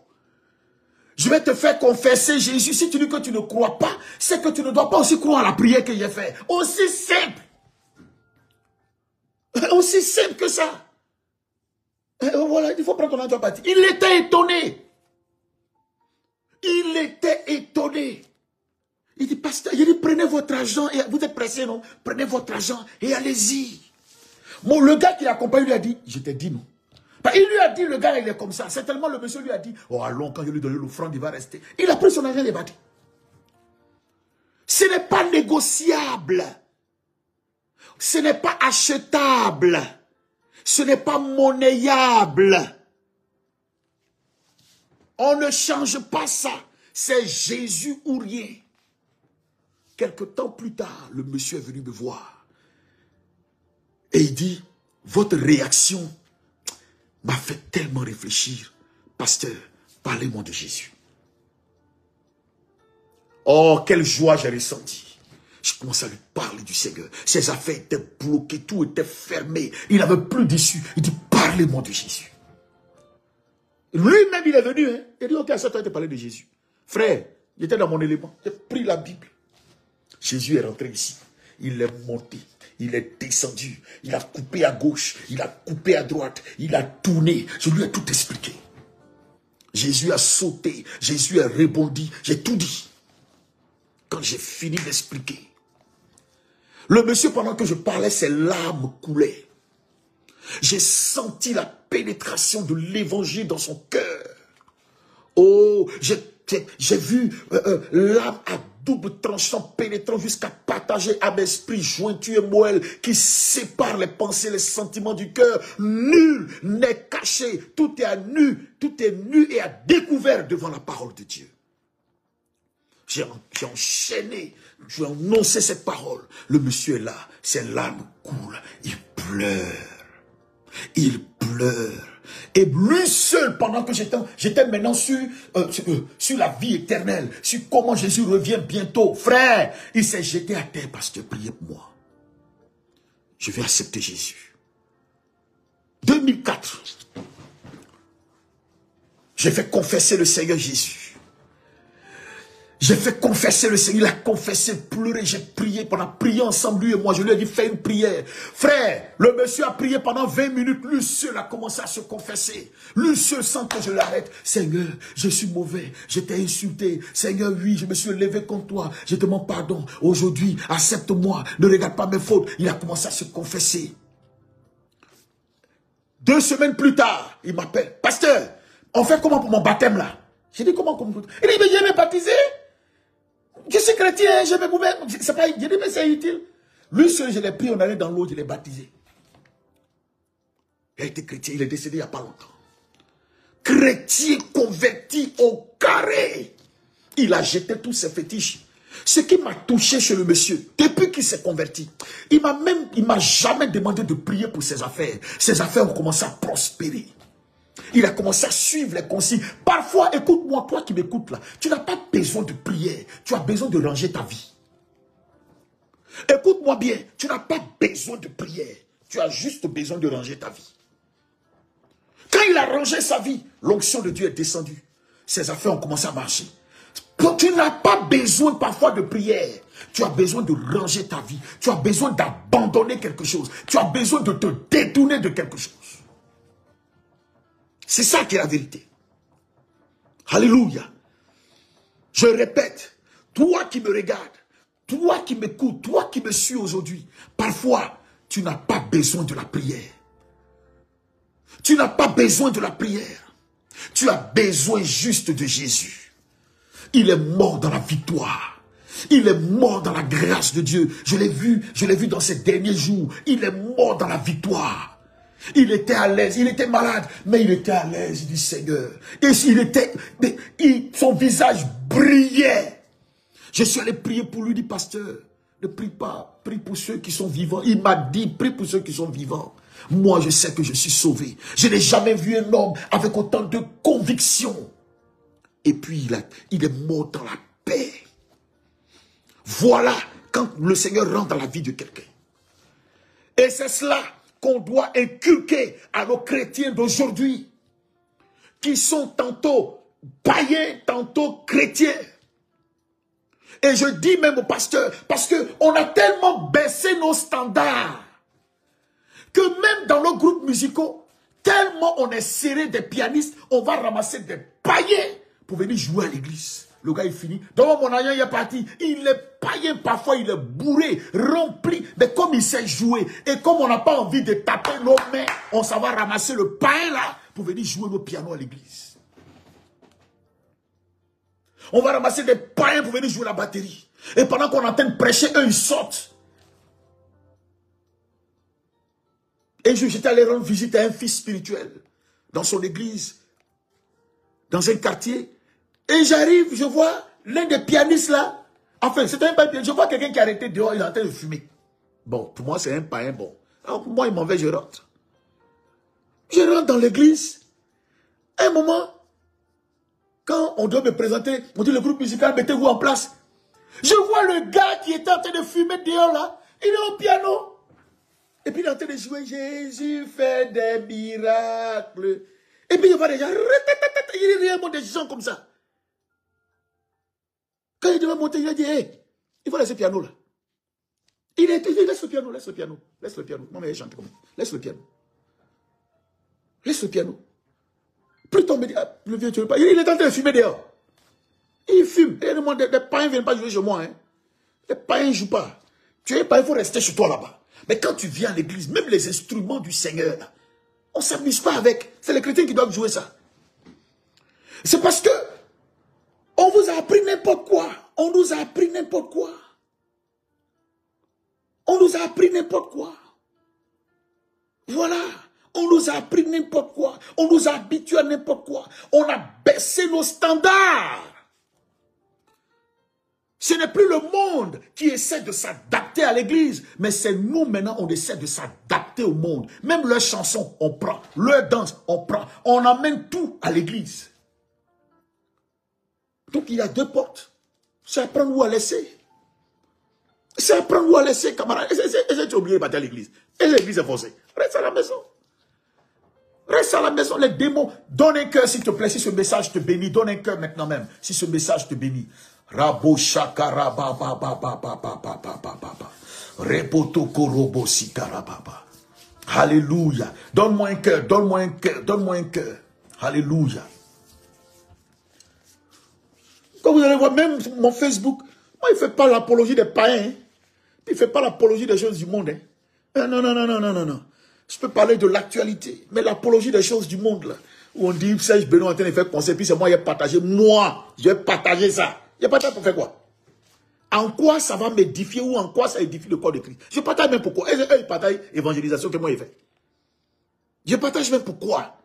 Je vais te faire confesser Jésus. Si tu dis que tu ne crois pas, c'est que tu ne dois pas aussi croire à la prière que j'ai faite. Aussi simple. Aussi simple que ça. Voilà, il faut prendre ton antibiotique. Il était étonné. Il était étonné. Il dit, pasteur, il dit, prenez votre argent, et vous êtes pressé, non? Prenez votre argent et allez-y. Bon, le gars qui l'accompagne lui a dit, je t'ai dit non. Il lui a dit, le gars, il est comme ça. Certainement, le monsieur lui a dit, oh allons, quand je lui donne l'offrande, il va rester. Il a pris son argent et il est parti. Ce n'est pas négociable. Ce n'est pas achetable. Ce n'est pas monnayable. On ne change pas ça. C'est Jésus ou rien. Quelque temps plus tard, le monsieur est venu me voir. Et il dit, votre réaction m'a fait tellement réfléchir. Pasteur, parlez-moi de Jésus. Oh, quelle joie j'ai ressenti. Je commençais à lui parler du Seigneur. Ses affaires étaient bloquées, tout était fermé. Il n'avait plus d'issue. Il dit, parlez-moi de Jésus. Lui-même, il est venu. Hein. Il dit, ok, ça toi, te parler de Jésus. Frère, j'étais dans mon élément. J'ai pris la Bible. Jésus est rentré ici. Il est monté. Il est descendu. Il a coupé à gauche. Il a coupé à droite. Il a tourné. Je lui ai tout expliqué. Jésus a sauté. Jésus a rebondi. J'ai tout dit. Quand j'ai fini d'expliquer, le monsieur, pendant que je parlais, ses larmes coulaient. J'ai senti la pénétration de l'évangile dans son cœur. Oh, j'ai vu l'âme à double tranchant pénétrant jusqu'à partager âme, esprit, jointure et moelle qui sépare les pensées, les sentiments du cœur. Nul n'est caché. Tout est à nu. Tout est nu et à découvert devant la parole de Dieu. J'ai enchaîné, j'ai annoncé cette parole. Le monsieur est là, ses larmes coulent, il pleure. Il pleure. Et lui seul, pendant que j'étais maintenant sur la vie éternelle, sur comment Jésus revient bientôt. Frère, il s'est jeté à terre parce que priez pour moi. Je vais accepter Jésus. 2004, j'ai fait confesser le Seigneur Jésus. J'ai fait confesser le Seigneur, il a confessé, pleuré, j'ai prié, pendant prié ensemble, lui et moi, je lui ai dit, fais une prière. Frère, le monsieur a prié pendant 20 minutes, lui seul a commencé à se confesser. Lui seul, sans que je l'arrête. Seigneur, je suis mauvais, je t'ai insulté. Seigneur, oui, je me suis levé contre toi, je te demande pardon. Aujourd'hui, accepte-moi, ne regarde pas mes fautes. Il a commencé à se confesser. 2 semaines plus tard, il m'appelle, pasteur, on fait comment pour mon baptême là? J'ai dit, comment? Il dit, mais il m'a baptisé. Je suis chrétien, je vais vous-même. C'est pas, j'ai dit, mais c'est utile. Lui seul, je l'ai pris, on allait dans l'eau, je l'ai baptisé. Il a été chrétien, il est décédé il n'y a pas longtemps. Chrétien converti au carré. Il a jeté tous ses fétiches. Ce qui m'a touché chez le monsieur, depuis qu'il s'est converti, il m'a jamais demandé de prier pour ses affaires. Ses affaires ont commencé à prospérer. Il a commencé à suivre les consignes. Parfois, écoute-moi, toi qui m'écoutes là, tu n'as pas besoin de prière. Tu as besoin de ranger ta vie. Écoute-moi bien, tu n'as pas besoin de prière. Tu as juste besoin de ranger ta vie. Quand il a rangé sa vie, l'onction de Dieu est descendue. Ses affaires ont commencé à marcher. Tu n'as pas besoin parfois de prière. Tu as besoin de ranger ta vie. Tu as besoin d'abandonner quelque chose. Tu as besoin de te détourner de quelque chose. C'est ça qui est la vérité. Alléluia. Je répète, toi qui me regardes, toi qui m'écoutes, toi qui me suis aujourd'hui, parfois, tu n'as pas besoin de la prière. Tu n'as pas besoin de la prière. Tu as besoin juste de Jésus. Il est mort dans la victoire. Il est mort dans la grâce de Dieu. Je l'ai vu dans ces derniers jours. Il est mort dans la victoire. Il était à l'aise, il était malade, mais il était à l'aise du Seigneur. Et son visage brillait. Je suis allé prier pour lui, dit pasteur, ne prie pas, prie pour ceux qui sont vivants. Il m'a dit, prie pour ceux qui sont vivants. Moi, je sais que je suis sauvé. Je n'ai jamais vu un homme avec autant de conviction. Et puis, il est mort dans la paix. Voilà quand le Seigneur rentre dans la vie de quelqu'un. Et c'est cela qu'on doit inculquer à nos chrétiens d'aujourd'hui, qui sont tantôt païens, tantôt chrétiens. Et je dis même au pasteur, parce qu'on a tellement baissé nos standards, que même dans nos groupes musicaux, tellement on est serré des pianistes, on va ramasser des païens pour venir jouer à l'église. Le gars est fini. Donc mon agent il est parti. Il est païen, parfois il est bourré, rempli. Mais comme il sait jouer, et comme on n'a pas envie de taper nos mains, on s'en va ramasser le païen là pour venir jouer le piano à l'église. On va ramasser des païens pour venir jouer la batterie. Et pendant qu'on est en train de prêcher, eux ils sortent. Et j'étais allé rendre visite à un fils spirituel dans son église, dans un quartier. Et j'arrive, je vois l'un des pianistes là. Enfin, c'était un païen. Je vois quelqu'un qui a arrêté dehors, il est en train de fumer. Bon, pour moi, c'est un païen bon. Alors, pour moi, il m'en va, je rentre. Je rentre dans l'église. À un moment, quand on doit me présenter, on dit le groupe musical, mettez-vous en place. Je vois le gars qui était en train de fumer dehors là. Il est au piano. Et puis il est en train de jouer. Jésus fait des miracles. Et puis il voit des gens. Il y a des gens comme ça. Quand il devait monter, il a dit, hey, il faut laisser le piano là. Il laisse le piano, laisse le piano. Laisse le piano. Non mais il chante comme ça. Laisse le piano. Laisse le piano. Plus tard, on me dit, ah, le vieux, tu veux pas. Il est en train de fumer dehors. Il fume. Et les païens ne viennent pas jouer chez moi. Hein. Les païens ne jouent pas. Tu es païen, il faut rester chez toi là-bas. Mais quand tu viens à l'église, même les instruments du Seigneur, on ne s'amuse pas avec. C'est les chrétiens qui doivent jouer ça. C'est parce que on vous a appris n'importe quoi. On nous a appris n'importe quoi. On nous a appris n'importe quoi. Voilà. On nous a appris n'importe quoi. On nous a habitués à n'importe quoi. On a baissé nos standards. Ce n'est plus le monde qui essaie de s'adapter à l'église, mais c'est nous maintenant, on essaie de s'adapter au monde. Même leurs chansons, on prend. Leurs danses, on prend. On emmène tout à l'église. Donc il y a deux portes. C'est à prendre ou à laisser. C'est à prendre ou à laisser, camarade. Est-ce que tu as oublié de battre à l'église? Et l'église est forcée. Reste à la maison. Reste à la maison, les démons. Donne un cœur, s'il te plaît, si ce message te bénit. Donne un cœur maintenant même, si ce message te bénit. Rabo shakara ba ba ba ba ba ba ba ba ba ba ba. Repoto korobo sikara ba ba. Alléluia. Donne-moi un cœur, donne-moi un cœur, donne-moi un cœur. Alléluia. Quand vous allez voir, même mon Facebook, moi, il ne fait pas l'apologie des païens. Hein. Il ne fait pas l'apologie des choses du monde. Hein. Non, non, non, non, non, non, non. Je peux parler de l'actualité, mais l'apologie des choses du monde, là, où on dit, Serge Benoît en train de faire conseil, puis c'est moi qui ai partagé. Moi, je vais partager ça. Je partage pour faire quoi? En quoi ça va m'édifier ou en quoi ça édifie le corps de Christ? Je partage même pourquoi. Eux, ils partagent l'évangélisation que moi, j'ai fait. Je partage même pourquoi.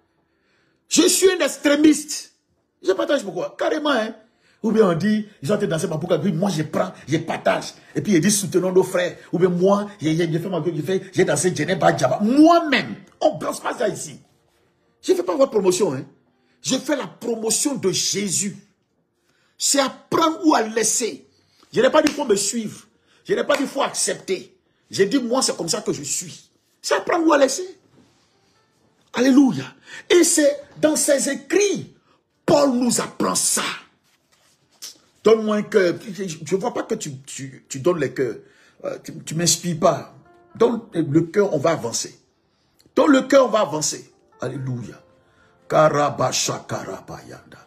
Je suis un extrémiste. Je partage pourquoi. Carrément, hein. Ou bien on dit, ils ont été danser ma boucle, moi je prends, je partage. Et puis ils disent, soutenons nos frères. Ou bien moi, j'ai fait ma gueule, j'ai dansé Djeneba Djaba. Moi-même, on ne pense pas ça ici. Je ne fais pas votre promotion. Hein. Je fais la promotion de Jésus. C'est à prendre ou à laisser. Je n'ai pas dit qu'il faut me suivre. Je n'ai pas dit qu'il faut accepter. J'ai dit, moi, c'est comme ça que je suis. C'est à prendre ou à laisser. Alléluia. Et c'est dans ses écrits, Paul nous apprend ça. Donne-moi un cœur. Je ne vois pas que tu donnes le cœur. Tu ne m'inspires pas. Donne le cœur, on va avancer. Donne le cœur, on va avancer. Alléluia. Karabasha karabayanda.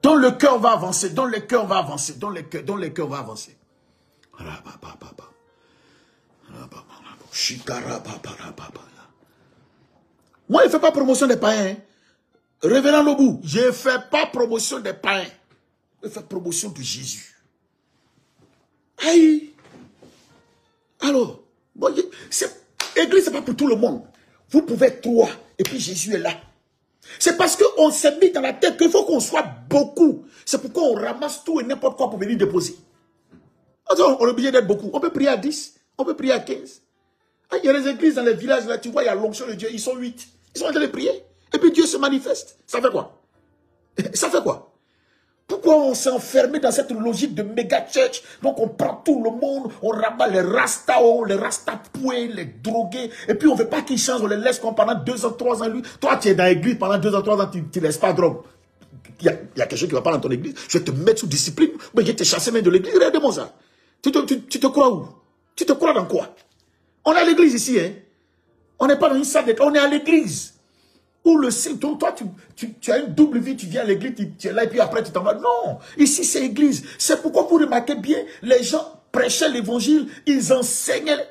Dans le cœur, on va avancer. Dans le cœur, on va avancer. Dans le cœur, on va avancer. Moi, je ne fais pas promotion des païens. Révérend Lobou, je ne fais pas promotion des païens. Je fais promotion de Jésus. Aïe. Alors, bon, l'église, ce n'est pas pour tout le monde. Vous pouvez être trois. Et puis Jésus est là. C'est parce qu'on s'est mis dans la tête qu'il faut qu'on soit beaucoup. C'est pourquoi on ramasse tout et n'importe quoi pour venir déposer. Alors, on est obligé d'être beaucoup. On peut prier à 10, on peut prier à 15. Ah, il y a des églises dans les villages, là, tu vois, il y a l'onction de Dieu, ils sont 8. Ils sont en train de prier. Et puis Dieu se manifeste. Ça fait quoi? Ça fait quoi? Pourquoi on s'est enfermé dans cette logique de méga church? Donc on prend tout le monde, on rabat les rastao, les rastapoués, les drogués, et puis on ne veut pas qu'ils changent, on les laisse comme pendant 2 ans, 3 ans. Lui. Toi, tu es dans l'église pendant 2 ans, 3 ans, tu ne laisses pas de drogue. Il y a quelque chose qui ne va pas dans ton église, je vais te mettre sous discipline, mais je vais te chasser même de l'église. Regarde-moi ça. Tu te crois où? Tu te crois dans quoi? On a l'église ici, hein? On n'est pas dans une salle d'église, on est à l'église. Où le Seigneur, toi, tu as une double vie, tu viens à l'église, tu es là, et puis après tu t'en vas. Non, ici c'est église. C'est pourquoi vous remarquez bien, les gens prêchaient l'évangile, ils enseignaient.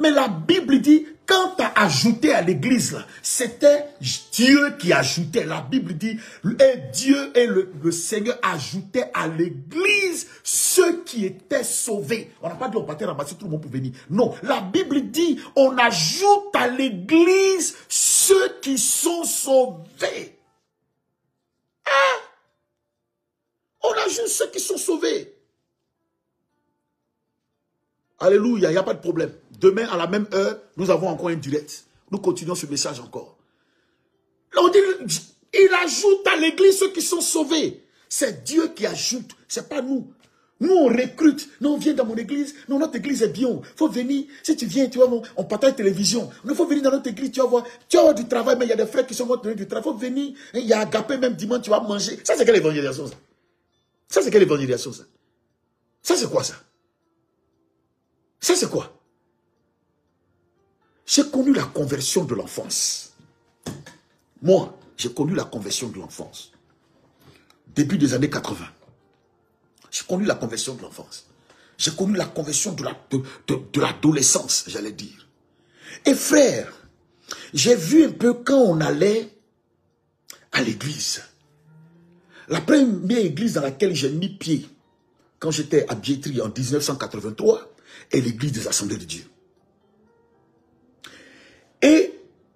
Mais la Bible dit, quand tu as ajouté à l'église, là, c'était Dieu qui ajoutait. La Bible dit, et Dieu et le Seigneur ajoutaient à l'église ceux qui étaient sauvés. On n'a pas dit on partait ramasser tout le monde pour venir. Non, la Bible dit, on ajoute à l'église ceux qui sont sauvés. Hein? On ajoute ceux qui sont sauvés. Alléluia, il n'y a pas de problème. Demain, à la même heure, nous avons encore un direct. Nous continuons ce message encore. Là, on dit, il ajoute à l'église ceux qui sont sauvés. C'est Dieu qui ajoute, c'est pas nous. Nous, on recrute. Non, viens dans mon église. Non, notre église est bien. Il faut venir. Si tu viens, tu vois, on partage télévision. Il faut venir dans notre église, tu vas voir. Tu vas avoir du travail, mais il y a des frères qui sont morts du travail. Il faut venir. Il y a agapé même dimanche, tu vas manger. Ça, c'est quelle évangélisation, ça? Ça, c'est quelle évangélisation, ça? Ça, c'est quoi, ça? Ça, c'est quoi? J'ai connu la conversion de l'enfance. Moi, j'ai connu la conversion de l'enfance. Début des années 80. J'ai connu la conversion de l'enfance. J'ai connu la conversion de l'adolescence, j'allais dire. Et frère, j'ai vu un peu quand on allait à l'église. La première église dans laquelle j'ai mis pied, quand j'étais à Biétry en 1983, est l'église des Assemblées de Dieu. Et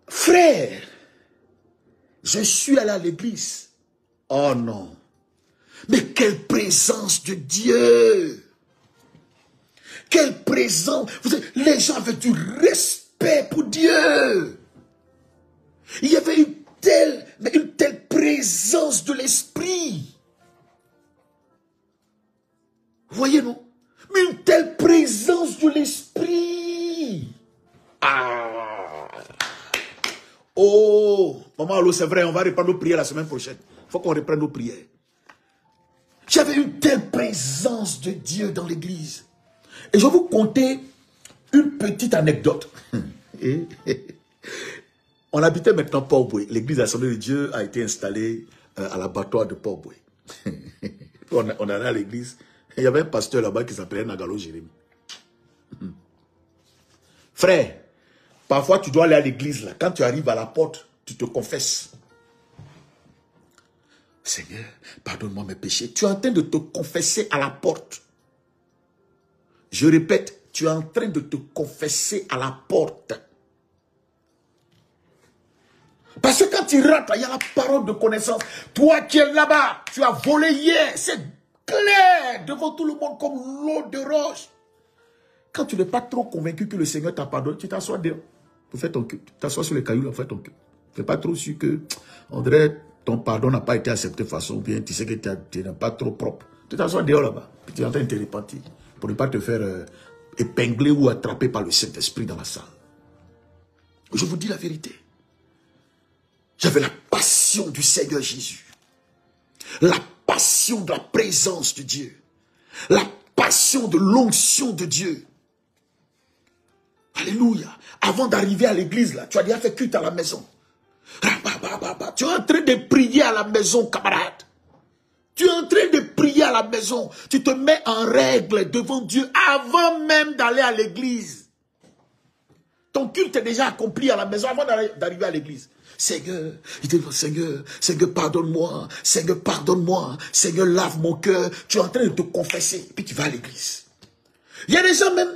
frère, je suis allé à l'église. Oh non. Mais quelle présence de Dieu! Quelle présence! Vous savez, les gens avaient du respect pour Dieu. Il y avait une telle présence de l'esprit. Vous voyez, non? Mais une telle présence de l'esprit. Ah! Oh! Maman, allô, c'est vrai, on va reprendre nos prières la semaine prochaine. Il faut qu'on reprenne nos prières. J'avais une telle présence de Dieu dans l'église. Et je vais vous conter une petite anecdote. On habitait maintenant Port-Boué. L'église de l'Assemblée de Dieu a été installée à l'abattoir de Port-Boué. on allait à l'église. Il y avait un pasteur là-bas qui s'appelait Nagalo Jérémie. Frère, parfois tu dois aller à l'église là. Quand tu arrives à la porte, tu te confesses. Seigneur, pardonne-moi mes péchés. Tu es en train de te confesser à la porte. Je répète, tu es en train de te confesser à la porte. Parce que quand tu rentres, il y a la parole de connaissance. Toi qui es là-bas, tu as volé hier. C'est clair devant tout le monde comme l'eau de roche. Quand tu n'es pas trop convaincu que le Seigneur t'a pardonné, tu t'assois dehors pour faire ton culte. Tu t'assois sur les cailloux pour faire ton culte. Tu n'es pas trop sûr que, on dirait, ton pardon n'a pas été accepté de façon bien, tu sais que tu n'es pas trop propre. Tu t'assois dehors là-bas, puis tu es en train de te repentir pour ne pas te faire épingler ou attraper par le Saint-Esprit dans la salle. Je vous dis la vérité. J'avais la passion du Seigneur Jésus. La passion de la présence de Dieu. La passion de l'onction de Dieu. Alléluia. Avant d'arriver à l'église, là, tu as déjà fait culte à la maison. Tu es en train de prier à la maison, camarade. Tu es en train de prier à la maison. Tu te mets en règle devant Dieu avant même d'aller à l'église. Ton culte est déjà accompli à la maison avant d'arriver à l'église. Seigneur, il dit, Seigneur, Seigneur, pardonne-moi. Seigneur, pardonne-moi. Seigneur, lave mon cœur. Tu es en train de te confesser. Puis tu vas à l'église. Il y a des gens même,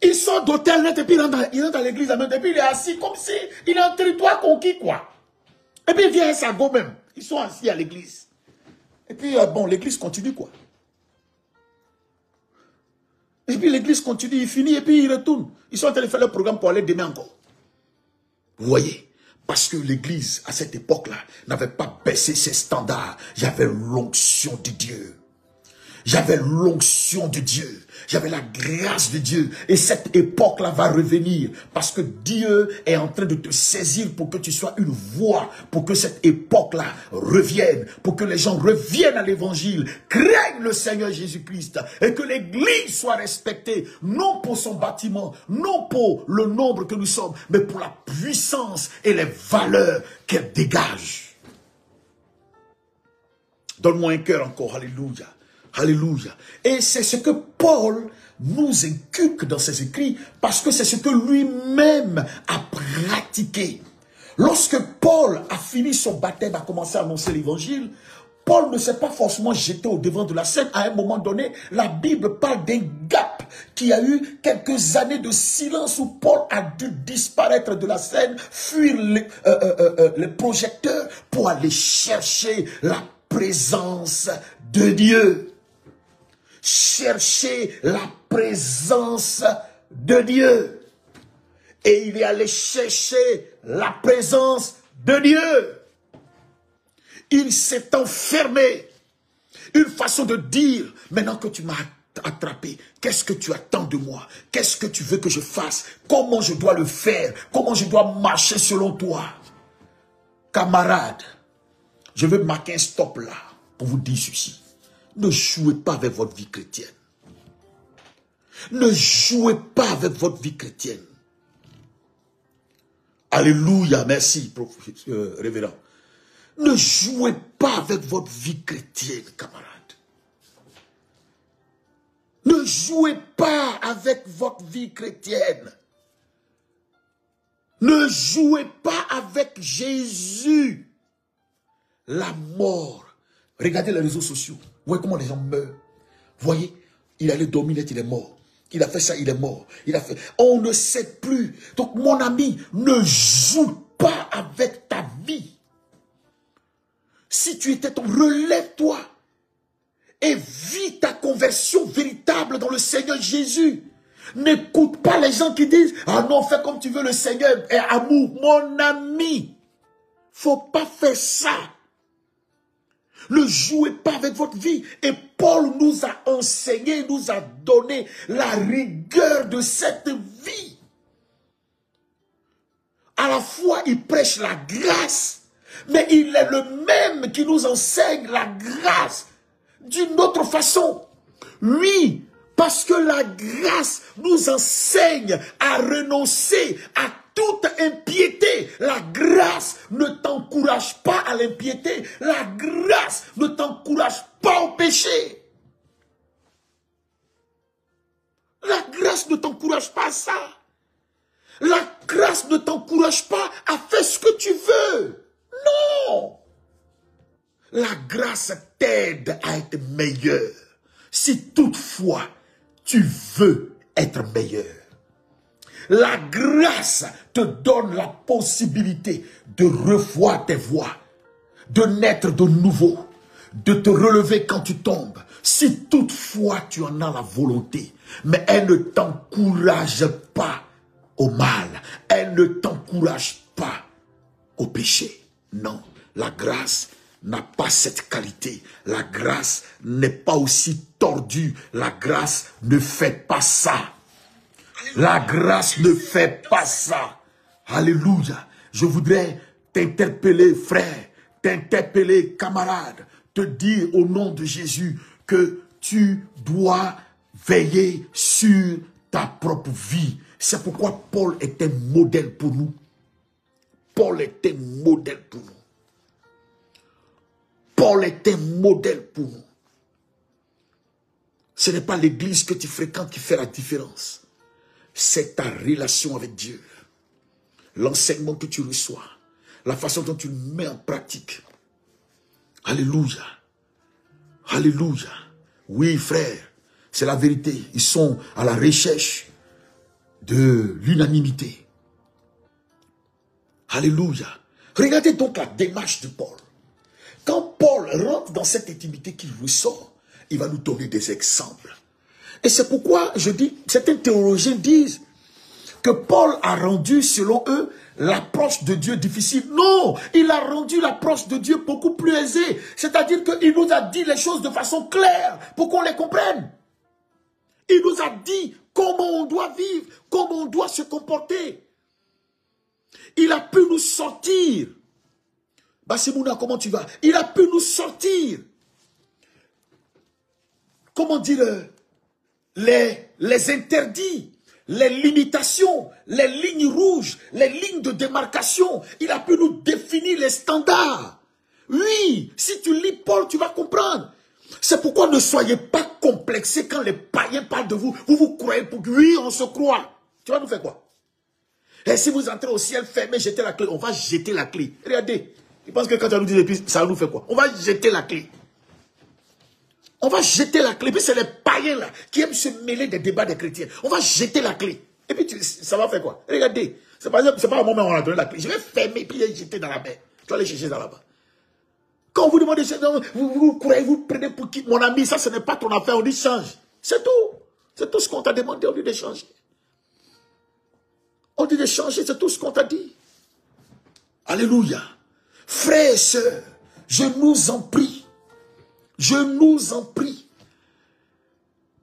ils sortent d'hôtel net et puis ils rentrent dans l'église. Et puis il est assis comme si il est en territoire conquis, quoi. Et puis il vient à sa go même. Ils sont assis à l'église. Et puis, bon, l'église continue, quoi. Et puis l'église continue, il finit et puis il retourne. Ils sont en train de faire le programme pour aller demain encore. Vous voyez? Parce que l'église, à cette époque-là, n'avait pas baissé ses standards. Il y avait l'onction de Dieu. J'avais l'onction de Dieu. J'avais la grâce de Dieu. Et cette époque-là va revenir. Parce que Dieu est en train de te saisir pour que tu sois une voix. Pour que cette époque-là revienne. Pour que les gens reviennent à l'évangile. Craignent le Seigneur Jésus-Christ. Et que l'église soit respectée. Non pour son bâtiment. Non pour le nombre que nous sommes. Mais pour la puissance et les valeurs qu'elle dégage. Donne-moi un cœur encore. Alléluia. Alléluia. Et c'est ce que Paul nous inculque dans ses écrits parce que c'est ce que lui-même a pratiqué. Lorsque Paul a fini son baptême, a commencé à annoncer l'évangile, Paul ne s'est pas forcément jeté au devant de la scène. À un moment donné, la Bible parle d'un gap qui a eu quelques années de silence où Paul a dû disparaître de la scène, fuir les projecteurs pour aller chercher la présence de Dieu. Chercher la présence de Dieu. Et il est allé chercher la présence de Dieu. Il s'est enfermé. Une façon de dire, maintenant que tu m'as attrapé, qu'est-ce que tu attends de moi? Qu'est-ce que tu veux que je fasse? Comment je dois le faire? Comment je dois marcher selon toi? Camarades, je veux marquer un stop là pour vous dire ceci. Ne jouez pas avec votre vie chrétienne. Ne jouez pas avec votre vie chrétienne. Alléluia, merci, révérend. Ne jouez pas avec votre vie chrétienne, camarade. Ne jouez pas avec votre vie chrétienne. Ne jouez pas avec Jésus. La mort. Regardez les réseaux sociaux. Vous voyez comment les gens meurent. Vous voyez, il allait dormir, il est mort. Il a fait ça, il est mort. Il a fait... On ne sait plus. Donc, mon ami, ne joue pas avec ta vie. Si tu étais ton, relève-toi et vis ta conversion véritable dans le Seigneur Jésus. N'écoute pas les gens qui disent « Ah non, fais comme tu veux, le Seigneur est amour. » Mon ami, faut pas faire ça. Ne jouez pas avec votre vie. Et Paul nous a enseigné, nous a donné la rigueur de cette vie. À la fois, il prêche la grâce, mais il est le même qui nous enseigne la grâce d'une autre façon. Oui, parce que la grâce nous enseigne à renoncer à toute impiété. La grâce ne t'encourage pas à l'impiété. La grâce ne t'encourage pas au péché. La grâce ne t'encourage pas à ça. La grâce ne t'encourage pas à faire ce que tu veux. Non. La grâce t'aide à être meilleur. Si toutefois tu veux être meilleur. La grâce te donne la possibilité de revoir tes voies, de naître de nouveau, de te relever quand tu tombes. Si toutefois tu en as la volonté, mais elle ne t'encourage pas au mal, elle ne t'encourage pas au péché. Non, la grâce n'a pas cette qualité. La grâce n'est pas aussi tordue. La grâce ne fait pas ça. La grâce ne fait pas ça. Alléluia. Je voudrais t'interpeller, frère, t'interpeller, camarade, te dire au nom de Jésus que tu dois veiller sur ta propre vie. C'est pourquoi Paul est un modèle pour nous. Paul est un modèle pour nous. Paul est un modèle pour nous. Ce n'est pas l'église que tu fréquentes qui fait la différence. C'est ta relation avec Dieu. L'enseignement que tu reçois. La façon dont tu le mets en pratique. Alléluia. Alléluia. Oui, frère, c'est la vérité. Ils sont à la recherche de l'unanimité. Alléluia. Regardez donc la démarche de Paul. Quand Paul rentre dans cette intimité qu'il ressort, il va nous donner des exemples. Et c'est pourquoi je dis, certains théologiens disent que Paul a rendu, selon eux, l'approche de Dieu difficile. Non, il a rendu l'approche de Dieu beaucoup plus aisée. C'est-à-dire qu'il nous a dit les choses de façon claire pour qu'on les comprenne. Il nous a dit comment on doit vivre, comment on doit se comporter. Il a pu nous sortir. Bassimouna, comment tu vas? Il a pu nous sortir. Comment dire, les interdits, les limitations, les lignes rouges, les lignes de démarcation. Il a pu nous définir les standards. Oui, si tu lis Paul, tu vas comprendre. C'est pourquoi ne soyez pas complexés quand les païens parlent de vous. Vous vous croyez pour que oui, on se croit. Tu vas nous faire quoi? Et si vous entrez au ciel fermé, jetez la clé. On va jeter la clé. Regardez. Je pense que quand tu vas nous dire, ça nous fait quoi? On va jeter la clé. On va jeter la clé. Puis c'est les païens là qui aiment se mêler des débats des chrétiens. On va jeter la clé. Et puis ça va faire quoi? Regardez. C'est pas un moment où on a donné la clé. Je vais fermer puis les jeter dans la mer. Tu vas les chercher dans là-bas. Quand vous demandez, vous croyez, vous prenez pour qui? Mon ami, ça ce n'est pas ton affaire. On dit change. C'est tout. C'est tout ce qu'on t'a demandé. On dit de changer. On dit de changer. C'est tout ce qu'on t'a dit. Alléluia. Frères et sœurs, je nous en prie. Je nous en prie.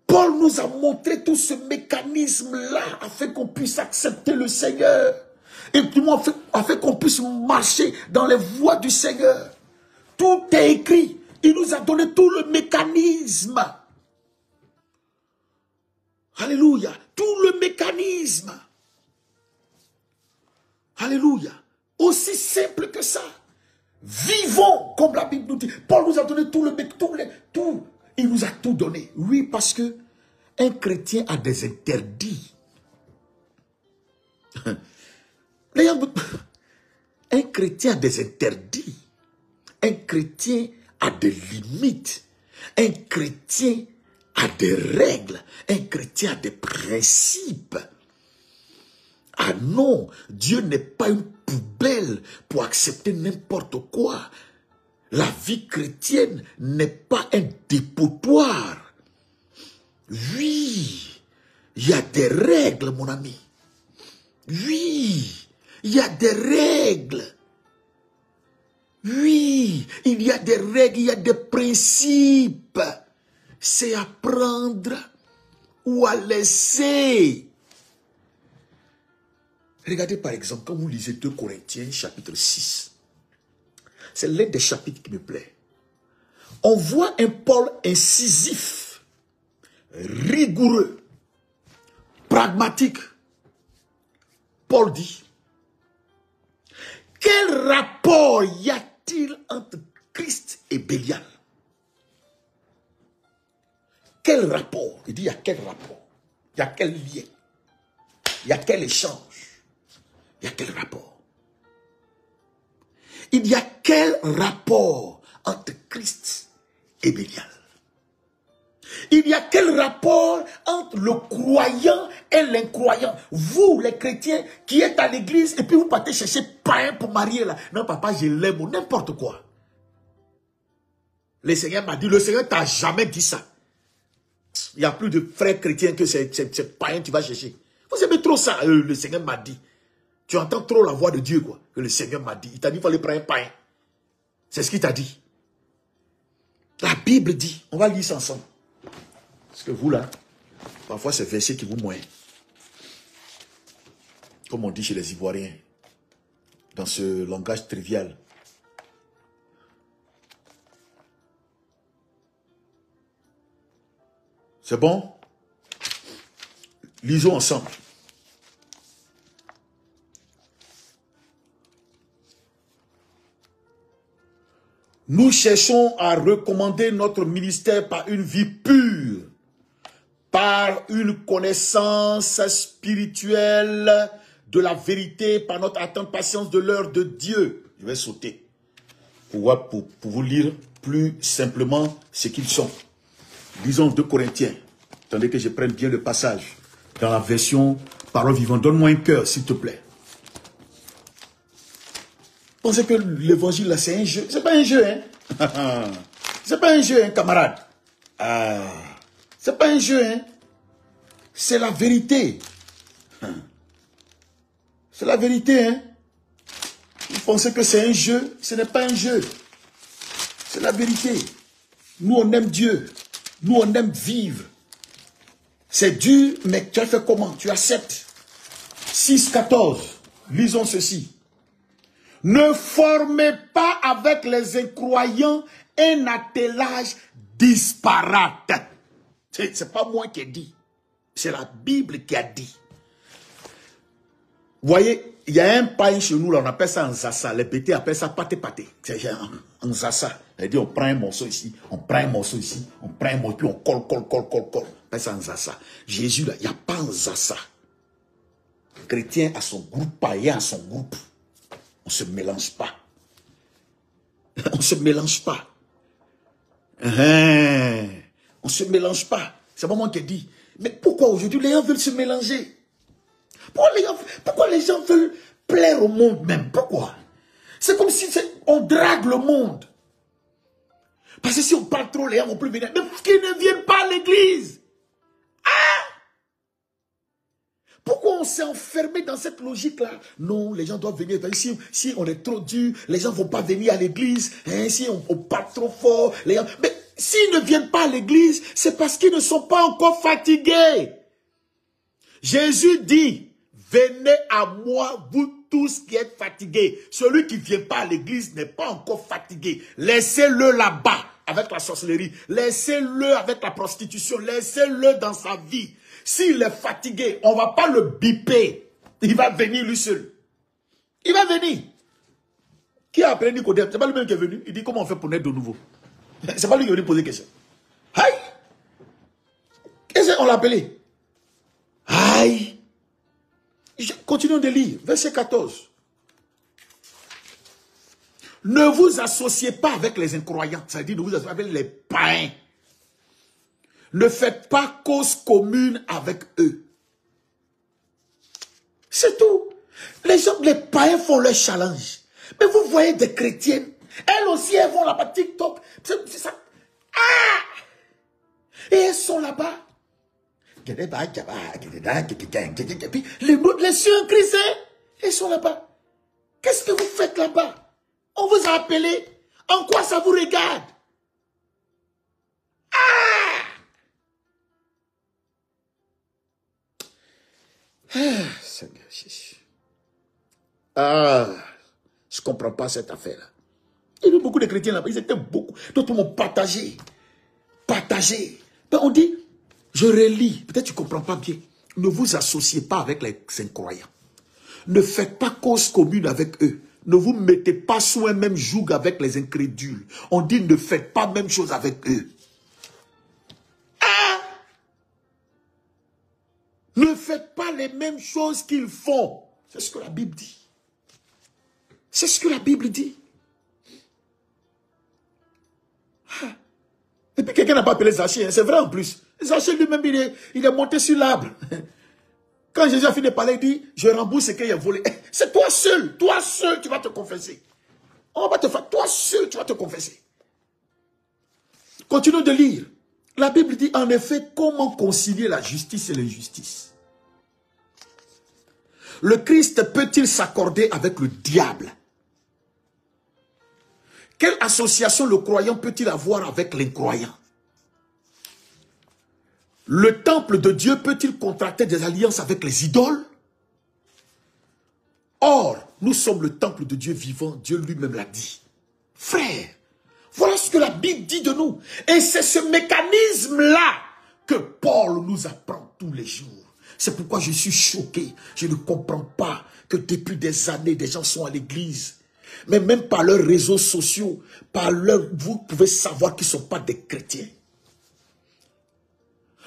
Paul nous a montré tout ce mécanisme-là afin qu'on puisse accepter le Seigneur. Et tout le monde afin qu'on puisse marcher dans les voies du Seigneur. Tout est écrit. Il nous a donné tout le mécanisme. Alléluia. Tout le mécanisme. Alléluia. Aussi simple que ça. Vivons comme la Bible nous dit. Paul nous a donné tout. Il nous a tout donné. Oui, parce que un chrétien a des interdits. Un chrétien a des interdits. Un chrétien a des limites. Un chrétien a des règles. Un chrétien a des principes. Ah non, Dieu n'est pas une poubelle pour accepter n'importe quoi. La vie chrétienne n'est pas un dépotoir. Oui, il y a des règles, mon ami. Oui, il y a des règles. Oui, il y a des règles, il y a des principes. C'est à prendre ou à laisser. Regardez par exemple, quand vous lisez 2 Corinthiens chapitre 6, c'est l'un des chapitres qui me plaît. On voit un Paul incisif, rigoureux, pragmatique. Paul dit, quel rapport y a-t-il entre Christ et Bélial? Quel rapport? Il dit, il y a quel rapport? Il y a quel lien? Il y a quel échange? Il y a quel rapport? Il y a quel rapport entre Christ et Bélial? Il y a quel rapport entre le croyant et l'incroyant? Vous, les chrétiens, qui êtes à l'église et puis vous partez chercher païen pour marier là. Non, papa, je l'aime ou n'importe quoi. Le Seigneur m'a dit, le Seigneur t'a jamais dit ça. Il n'y a plus de frères chrétiens que c'est païen tu vas chercher. Vous aimez trop ça, le Seigneur m'a dit. Tu entends trop la voix de Dieu, quoi, que le Seigneur m'a dit. Il t'a dit qu'il fallait prendre un païen. C'est ce qu'il t'a dit. La Bible dit, on va lire ça ensemble. Parce que vous, là, parfois, c'est verset qui vous moignent. Comme on dit chez les Ivoiriens, dans ce langage trivial. C'est bon? Lisons ensemble. Nous cherchons à recommander notre ministère par une vie pure, par une connaissance spirituelle de la vérité, par notre attente patience de l'heure de Dieu. Je vais sauter pour vous lire plus simplement ce qu'ils sont. Lisons 2 Corinthiens. Attendez que je prenne bien le passage dans la version parole vivante. Donne-moi un cœur, s'il te plaît. Vous pensez que l'évangile, là, c'est un jeu? C'est pas un jeu, hein? C'est pas un jeu, hein, camarade? C'est pas un jeu, hein? C'est la vérité. C'est la vérité, hein? pensez que c'est un jeu, ce n'est pas un jeu. C'est la vérité. Nous, on aime Dieu. Nous, on aime vivre. C'est dur, mais tu as fait comment? Tu acceptes. 6,14. Lisons ceci. Ne formez pas avec les incroyants un attelage disparate. C'est pas moi qui ai dit. C'est la Bible qui a dit. Vous voyez, il y a un pain chez nous, là, on appelle ça un zassa. Les pétés appellent ça pâté. C'est un zassa. C'est-à-dire, on prend un morceau ici, on prend un morceau ici, on prend un morceau, puis on colle. On appelle ça un zassa. Jésus, là, il n'y a pas un zassa. Chrétien a son groupe, païen a son groupe. On ne se mélange pas. On ne se mélange pas. On ne se mélange pas. C'est pas moi qui ai dit. Mais pourquoi aujourd'hui les gens veulent se mélanger? Pourquoi les gens veulent plaire au monde même? Pourquoi? C'est comme si on drague le monde. Parce que si on parle trop, les gens vont plus venir. Mais qu'ils ne viennent pas à l'église. Pourquoi on s'est enfermé dans cette logique-là? Non, les gens doivent venir. Si on est trop dur, les gens ne vont pas venir à l'église. Si on parle trop fort, les gens... Mais s'ils ne viennent pas à l'église, c'est parce qu'ils ne sont pas encore fatigués. Jésus dit, venez à moi, vous tous qui êtes fatigués. Celui qui ne vient pas à l'église n'est pas encore fatigué. Laissez-le là-bas avec la sorcellerie. Laissez-le avec la prostitution. Laissez-le dans sa vie. S'il est fatigué, on ne va pas le biper. Il va venir lui seul. Il va venir. Qui a appelé Nicodème? Ce n'est pas lui-même qui est venu. Il dit comment on fait pour naître de nouveau. Ce n'est pas lui qui est venu poser question. Aïe! Qu'est-ce qu'on l'a appelé? Aïe! Continuons de lire. Verset 14. Ne vous associez pas avec les incroyants. Ça veut dire ne vous associez pas avec les païens. Ne faites pas cause commune avec eux. C'est tout. Les païens font leur challenge. Mais vous voyez des chrétiennes, elles aussi, elles vont là-bas, TikTok. C'est ça. Et elles sont là-bas. Les cieux en Christ, elles sont là-bas. Qu'est-ce que vous faites là-bas? On vous a appelé. En quoi ça vous regarde? Seigneur Jésus. Je ne comprends pas cette affaire-là. Il y a eu beaucoup de chrétiens là-bas, ils étaient beaucoup. D'autres m'ont partagé. Ben on dit, je relis, peut-être tu ne comprends pas bien. Ne vous associez pas avec les incroyants. Ne faites pas cause commune avec eux. Ne vous mettez pas sous un même joug avec les incrédules. On dit, ne faites pas la même chose avec eux. Ne faites pas les mêmes choses qu'ils font. C'est ce que la Bible dit. C'est ce que la Bible dit. Et puis quelqu'un n'a pas appelé Zachée. C'est vrai en plus. Zachée lui-même, il est monté sur l'arbre. Quand Jésus a fini de parler, il dit, je rembourse ce qu'il a volé. C'est toi seul tu vas te confesser. On va te faire, toi seul tu vas te confesser. Continuons de lire. La Bible dit, en effet, comment concilier la justice et l'injustice? Le Christ peut-il s'accorder avec le diable? Quelle association le croyant peut-il avoir avec l'incroyant? Le temple de Dieu peut-il contracter des alliances avec les idoles? Or, nous sommes le temple de Dieu vivant, Dieu lui-même l'a dit. Frère, voilà ce que la Bible dit de nous. Et c'est ce mécanisme-là que Paul nous apprend tous les jours. C'est pourquoi je suis choqué. Je ne comprends pas que depuis des années, des gens sont à l'église. Mais même par leurs réseaux sociaux, vous pouvez savoir qu'ils ne sont pas des chrétiens.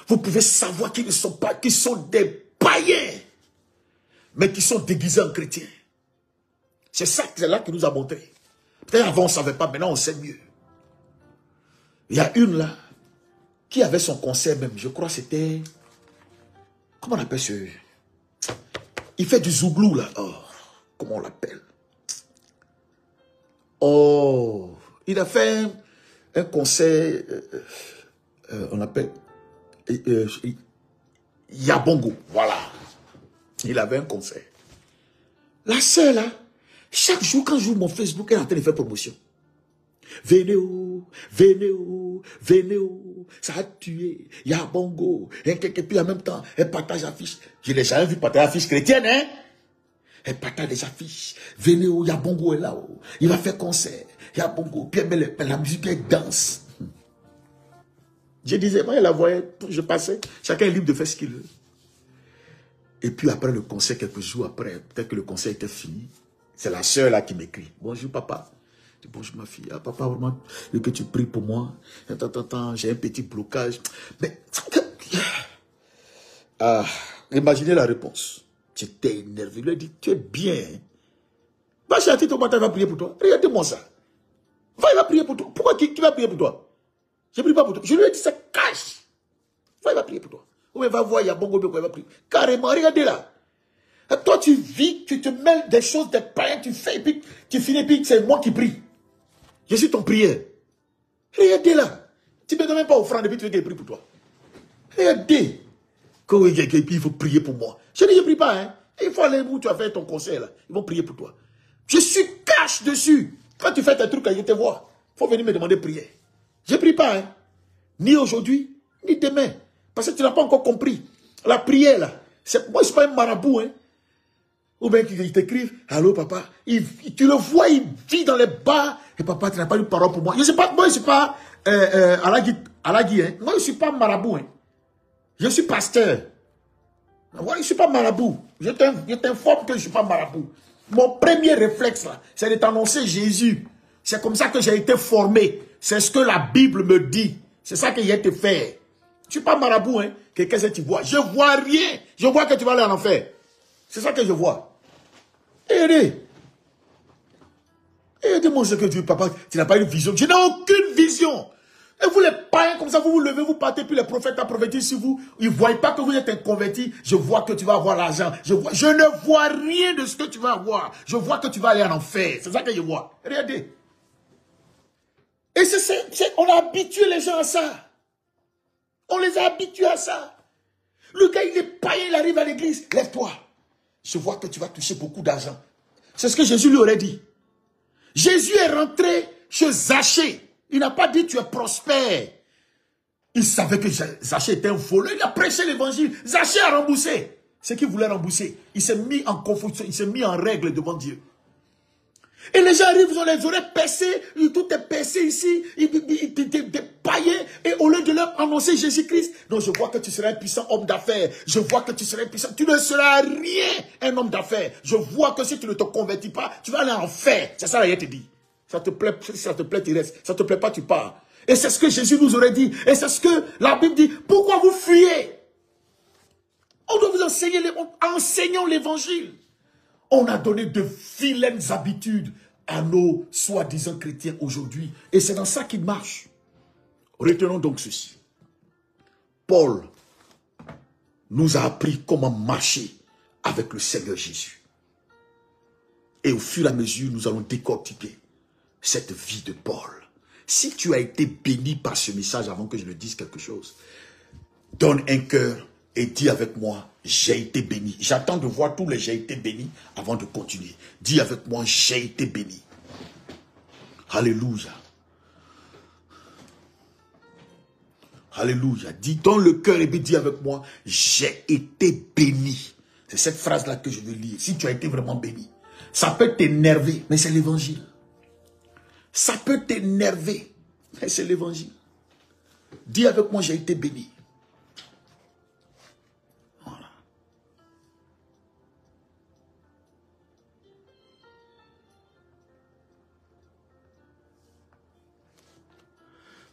Vous pouvez savoir qu'ils ne sont pas, qu'ils sont des païens, mais qui sont déguisés en chrétiens. C'est ça, c'est là qu'il nous a montré. Peut-être avant on ne savait pas, maintenant on sait mieux. Il y a une là, qui avait son concert même, je crois c'était, comment on appelle ce... Il fait du zouglou là, oh, comment on l'appelle? Oh, il a fait un concert, on appelle... Yabongo, voilà. Il avait un concert. La sœur là, Chaque jour, quand j'ouvre mon Facebook, elle est en train de faire promotion. Venez où, venez où, venez où, ça a tué, il y a bongo, et puis en même temps, elle partage l'affiche. Je l'ai jamais vu partager l'affiche chrétienne, hein? Elle partage des affiches. Venez où, il y a bongo est là-haut. Il va faire concert, il y a bongo, puis la musique, elle danse. Je disais, moi, elle la voyait, je passais, chacun est libre de faire ce qu'il veut. Et puis après le concert, quelques jours après, peut-être que le concert était fini, c'est la sœur là qui m'écrit. Bonjour papa. Je dis, bonjour ma fille. Ah, papa, vraiment, je veux que tu pries pour moi. Attends, j'ai un petit blocage. Mais, imaginez la réponse. J'étais énervé. Il lui a dit, tu es bien. Va chez ton matin, il va prier pour toi. Regardez-moi ça. Va, il va prier pour toi. Pourquoi qui va prier pour toi? Je ne prie pas pour toi. Je lui ai dit, ça cache. Va, il va prier pour toi. Ou il va voir, il y a bongo, il va prier. Carrément, regardez là. Et toi, tu vis, tu te mêles des choses, des païens, tu fais, et puis tu finis, puis c'est moi qui prie. Je suis ton prière. Regardez là. Tu ne me donnes même pas offrande, et puis tu veux qu'il prie pour toi. Regardez. Il faut prier pour moi. Je dis, je ne prie pas, hein. Il faut aller où tu as fait ton conseil, là. Ils vont prier pour toi. Je suis cash dessus. Quand tu fais tes trucs, je te vois. Il faut venir me demander de prier. Je ne prie pas, hein. Ni aujourd'hui, ni demain. Parce que tu n'as pas encore compris. La prière, là. Moi, je ne suis pas un marabout, hein. Ou bien qu'ils t'écrivent, allô papa, tu le vois, il vit dans les bars, et papa, tu n'as pas une parole pour moi. Je sais pas, moi je ne suis pas Alagui, hein. Moi je ne suis pas marabout, hein. Je suis pasteur. Moi je ne suis pas marabout. Je t'informe que je ne suis pas marabout. Mon premier réflexe là, c'est de t'annoncer Jésus. C'est comme ça que j'ai été formé. C'est ce que la Bible me dit. C'est ça que j'ai été fait. Je ne suis pas marabout, hein. Qu'est-ce que tu vois? Je ne vois rien. Je vois que tu vas aller en enfer. C'est ça que je vois. Aidez-moi ce que Dieu, papa, tu n'as pas une vision. Je n'ai aucune vision. Et vous les païens, comme ça, vous vous levez, vous partez, puis les prophètes ont prophétisé sur vous. Ils ne voient pas que vous êtes un converti. Je vois que tu vas avoir l'argent. Je ne vois rien de ce que tu vas avoir. Je vois que tu vas aller en enfer. C'est ça que je vois. Regardez. Et on a habitué les gens à ça. On les a habitués à ça. Le gars, il est païen, il arrive à l'église. Lève-toi. Je vois que tu vas toucher beaucoup d'argent. C'est ce que Jésus lui aurait dit. Jésus est rentré chez Zachée. Il n'a pas dit tu es prospère. Il savait que Zachée était un voleur. Il a prêché l'évangile. Zachée a remboursé ce qu'il voulait rembourser. Il s'est mis en confusion, il s'est mis en règle devant Dieu. Et les gens arrivent, ils ont les oreilles percées, tout est percé ici, des païens, et au lieu de leur annoncer Jésus-Christ, non, je vois que tu seras un puissant homme d'affaires, je vois que tu seras un puissant, tu ne seras rien un homme d'affaires, je vois que si tu ne te convertis pas, tu vas aller en enfer, c'est ça la te dit. Ça te plaît, si ça te plaît, tu restes, ça te plaît pas, tu pars. Et c'est ce que Jésus nous aurait dit, et c'est ce que la Bible dit, pourquoi vous fuyez? On doit vous enseigner, enseignons l'évangile. On a donné de vilaines habitudes à nos soi-disant chrétiens aujourd'hui. Et c'est dans ça qu'ils marchent. Retenons donc ceci. Paul nous a appris comment marcher avec le Seigneur Jésus. Et au fur et à mesure, nous allons décortiquer cette vie de Paul. Si tu as été béni par ce message avant que je ne dise quelque chose, donne un cœur et dis avec moi, j'ai été béni. J'attends de voir tous les j'ai été béni avant de continuer. Dis avec moi, j'ai été béni. Alléluia. Alléluia. Dis dans le cœur et puis dis avec moi, j'ai été béni. C'est cette phrase-là que je veux lire. Si tu as été vraiment béni. Ça peut t'énerver, mais c'est l'évangile. Ça peut t'énerver, mais c'est l'évangile. Dis avec moi, j'ai été béni.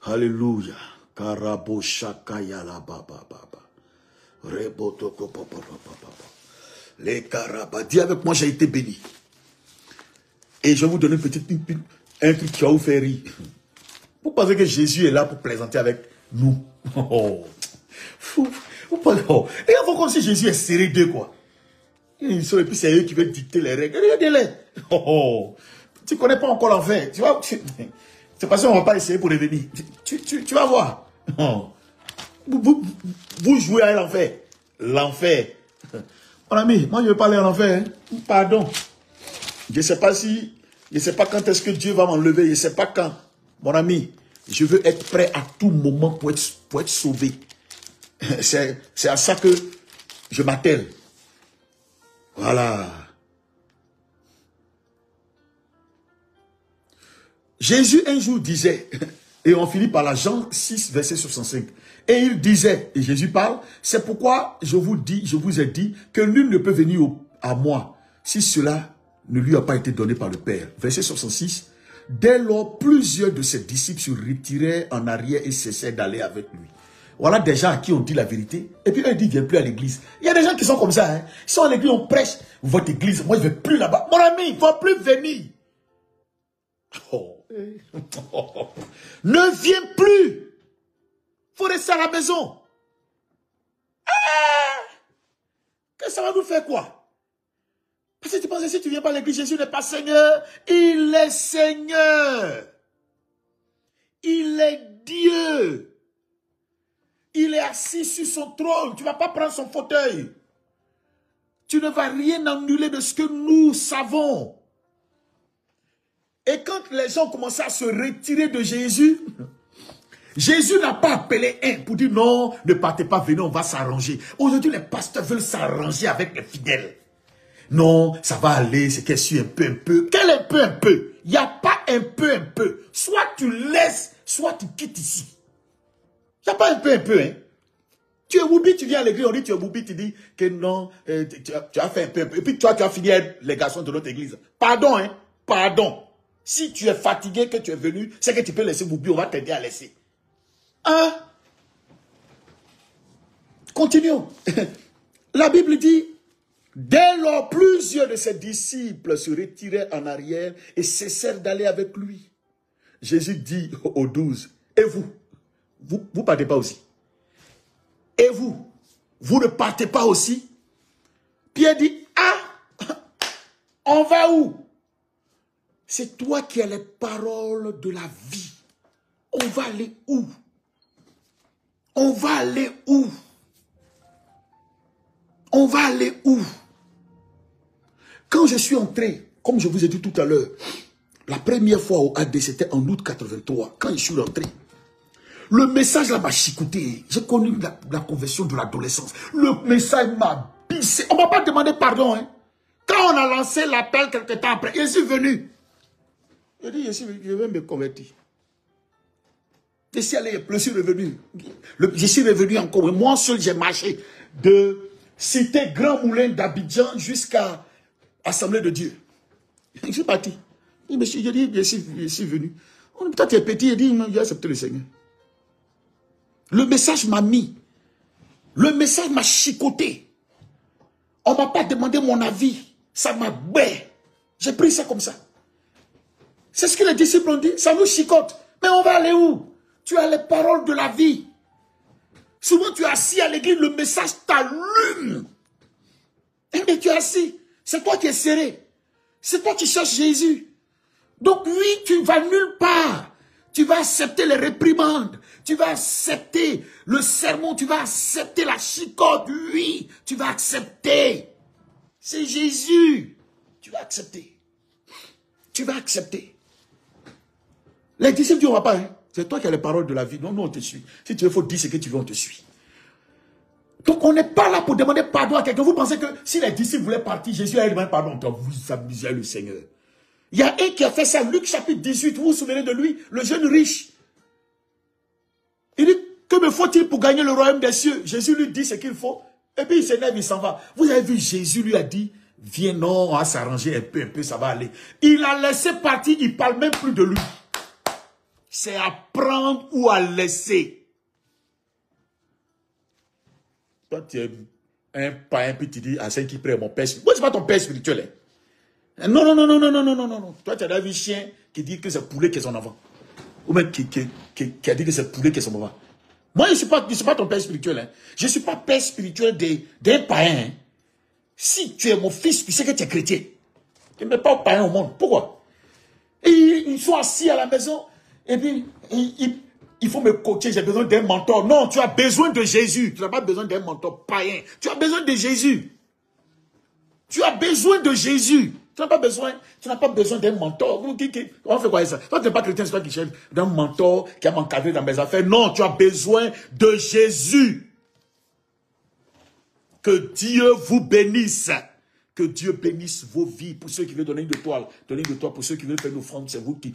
Alléluia. Karabo shakaya la baba baba. Reboto papa papa. Les karaba. Dis avec moi, j'ai été béni. Et je vais vous donner un truc qui va vous faire rire. Vous pensez que Jésus est là pour plaisanter avec nous? Vous pensez, et il faut comme si Jésus est serré d'eux, quoi. Et puis c'est eux qui veulent dicter les règles. Regardez-les. Tu ne connais pas encore l'enfer. Tu vois, c'est parce qu'on ne va pas essayer pour revenir. Tu vas voir. Vous jouez à l'enfer. L'enfer. Mon ami, moi je ne veux pas aller en enfer. Hein. Pardon. Je ne sais pas si, je ne sais pas quand est-ce que Dieu va m'enlever, je ne sais pas quand. Mon ami, je veux être prêt à tout moment pour être sauvé. C'est à ça que je m'attelle. Voilà. Jésus un jour disait, et on finit par la Jean 6, verset 65. Et il disait, et Jésus parle, c'est pourquoi je vous ai dit que nul ne peut venir à moi si cela ne lui a pas été donné par le Père. Verset 66. Dès lors, plusieurs de ses disciples se retiraient en arrière et cessaient d'aller avec lui. Voilà des gens à qui on dit la vérité. Et puis eux disent, viens plus à l'église. Il y a des gens qui sont comme ça. Hein. Ils sont à l'église, on prêche. Votre église, moi je ne vais plus là-bas. Mon ami, il ne faut plus venir. Oh. Ne viens plus. Il faut rester à la maison. Que ça va nous faire quoi? Parce que tu penses que si tu ne viens pas à l'église, Jésus n'est pas Seigneur. Il est Seigneur. Il est Dieu. Il est assis sur son trône. Tu ne vas pas prendre son fauteuil. Tu ne vas rien annuler de ce que nous savons. Et quand les gens commençaient à se retirer de Jésus, Jésus n'a pas appelé un pour dire non, ne partez pas, venez, on va s'arranger. Aujourd'hui, les pasteurs veulent s'arranger avec les fidèles. Non, ça va aller, c'est qu'elle suit un peu. Quel un peu? Il n'y a pas un peu. Soit tu laisses, soit tu quittes ici. Il n'y a pas un peu, hein. Tu es Woubi, tu viens à l'église, on dit tu es Woubi, tu dis que non, tu as fait un peu. Et puis toi, tu as fini les garçons de notre église. Pardon, hein, pardon. Si tu es fatigué, que tu es venu, c'est que tu peux laisser Woubi, on va t'aider à laisser. Hein? Continuons. La Bible dit, dès lors, plusieurs de ses disciples se retiraient en arrière et cessèrent d'aller avec lui. Jésus dit aux 12, et vous partez pas aussi? Et vous ne partez pas aussi? Pierre dit, ah, on va où? C'est toi qui as les paroles de la vie. On va aller où? On va aller où? On va aller où? Quand je suis entré, comme je vous ai dit tout à l'heure, la première fois au AD, c'était en août 83, quand je suis rentré. Le message là m'a chicoté. J'ai connu la conversion de l'adolescence. Le message m'a pissé. On ne m'a pas demandé pardon. Hein. Quand on a lancé l'appel quelque temps après, je suis venu. Je dis, je vais me convertir. Je suis allé, je suis revenu. Je suis revenu encore. Moi seul, j'ai marché de Cité Grand Moulin d'Abidjan jusqu'à Assemblée de Dieu. Je suis parti. Je dis, je suis venu. Toi, tu es petit, il dit, j'ai accepté le Seigneur. Le message m'a mis. Le message m'a chicoté. On ne m'a pas demandé mon avis. Ça m'a bé. J'ai pris ça comme ça. C'est ce que les disciples ont dit. Ça nous chicote. Mais on va aller où? Tu as les paroles de la vie. Souvent tu es assis à l'église, le message t'allume. Mais tu es assis. C'est toi qui es serré. C'est toi qui cherches Jésus. Donc oui, tu ne vas nulle part. Tu vas accepter les réprimandes. Tu vas accepter le sermon. Tu vas accepter la chicote. Oui, tu vas accepter. C'est Jésus. Tu vas accepter. Tu vas accepter. Les disciples disent, on ne va pas. Hein? C'est toi qui as les paroles de la vie. Non, non, on te suit. Si tu veux, il faut dire ce que tu veux, on te suit. Donc on n'est pas là pour demander pardon à quelqu'un. Vous pensez que si les disciples voulaient partir, Jésus allait demander pardon. Donc vous amusez le Seigneur. Il y a un qui a fait ça, Luc chapitre 18, vous vous souvenez de lui, le jeune riche. Il dit, que me faut-il pour gagner le royaume des cieux? Jésus lui dit ce qu'il faut, et puis il s'énerve, il s'en va. Vous avez vu, Jésus lui a dit, viens, non, on va s'arranger un peu, ça va aller. Il a laissé partir, il ne parle même plus de lui. C'est à prendre ou à laisser. Toi, tu es un païen, puis tu dis à celui qui prie mon père. Moi, ce n'est pas ton père spirituel, hein. Non. Toi, tu as vu chien qui dit que c'est poulet qui est son enfant. Ou même qui a dit que c'est poulet qui est son enfant. Moi, je ne suis pas ton père spirituel. Hein. Je ne suis pas père spirituel d'un païen. Hein. Si tu es mon fils, tu sais que tu es chrétien. Tu ne mets pas au païen au monde. Pourquoi? Et ils sont assis à la maison. Et puis, il faut me coacher. J'ai besoin d'un mentor. Non, tu as besoin de Jésus. Tu n'as pas besoin d'un mentor païen. Tu as besoin de Jésus. Tu as besoin de Jésus. Tu n'as pas besoin d'un mentor. On fait quoi ça? Toi, tu n'es pas chrétien, c'est toi qui cherches d'un mentor qui va m'encadrer dans mes affaires. Non, tu as besoin de Jésus. Que Dieu vous bénisse. Que Dieu bénisse vos vies. Pour ceux qui veulent donner une étoile, donnez une étoile. Pour ceux qui veulent faire une offrande, c'est vous qui...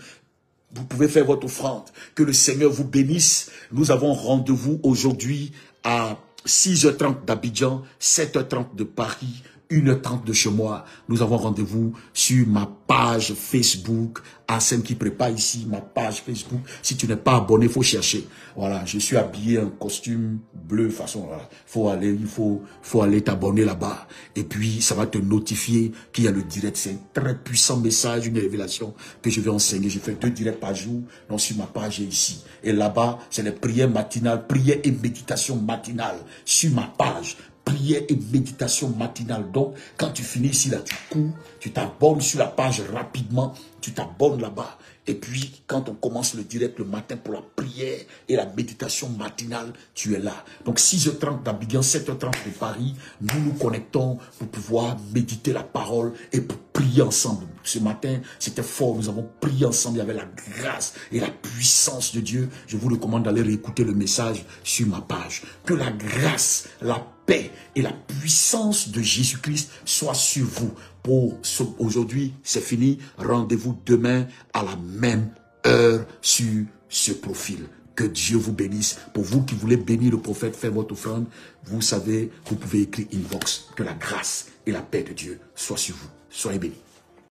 Vous pouvez faire votre offrande. Que le Seigneur vous bénisse. Nous avons rendez-vous aujourd'hui à 6h30 d'Abidjan, 7h30 de Paris, 1h30 de chez moi. Nous avons rendez-vous sur ma page Facebook. Arsène qui prépare ici, ma page Facebook. Si tu n'es pas abonné, il faut chercher. Voilà, je suis habillé en costume bleu, façon, voilà. Il faut aller t'abonner là-bas. Et puis, ça va te notifier qu'il y a le direct. C'est un très puissant message, une révélation que je vais enseigner. Je fais 2 directs par jour, donc sur ma page et ici. Et là-bas, c'est les prières matinales, prières et méditation matinales sur ma page. Prière et méditation matinale. Donc, quand tu finis ici, là, tu cours, tu t'abonnes sur la page rapidement, tu t'abonnes là-bas. Et puis, quand on commence le direct le matin pour la prière et la méditation matinale, tu es là. Donc, 6h30 d'Abidjan, 7h30 de Paris, nous nous connectons pour pouvoir méditer la parole et pour prier ensemble. Ce matin, c'était fort. Nous avons prié ensemble. Il y avait la grâce et la puissance de Dieu. Je vous recommande d'aller réécouter le message sur ma page. Que la grâce, la paix et la puissance de Jésus-Christ soient sur vous. Pour aujourd'hui, c'est fini. Rendez-vous demain à la même heure sur ce profil. Que Dieu vous bénisse. Pour vous qui voulez bénir le prophète, faire votre offrande, vous savez, vous pouvez écrire inbox. Que la grâce et la paix de Dieu soient sur vous. Soyez bénis.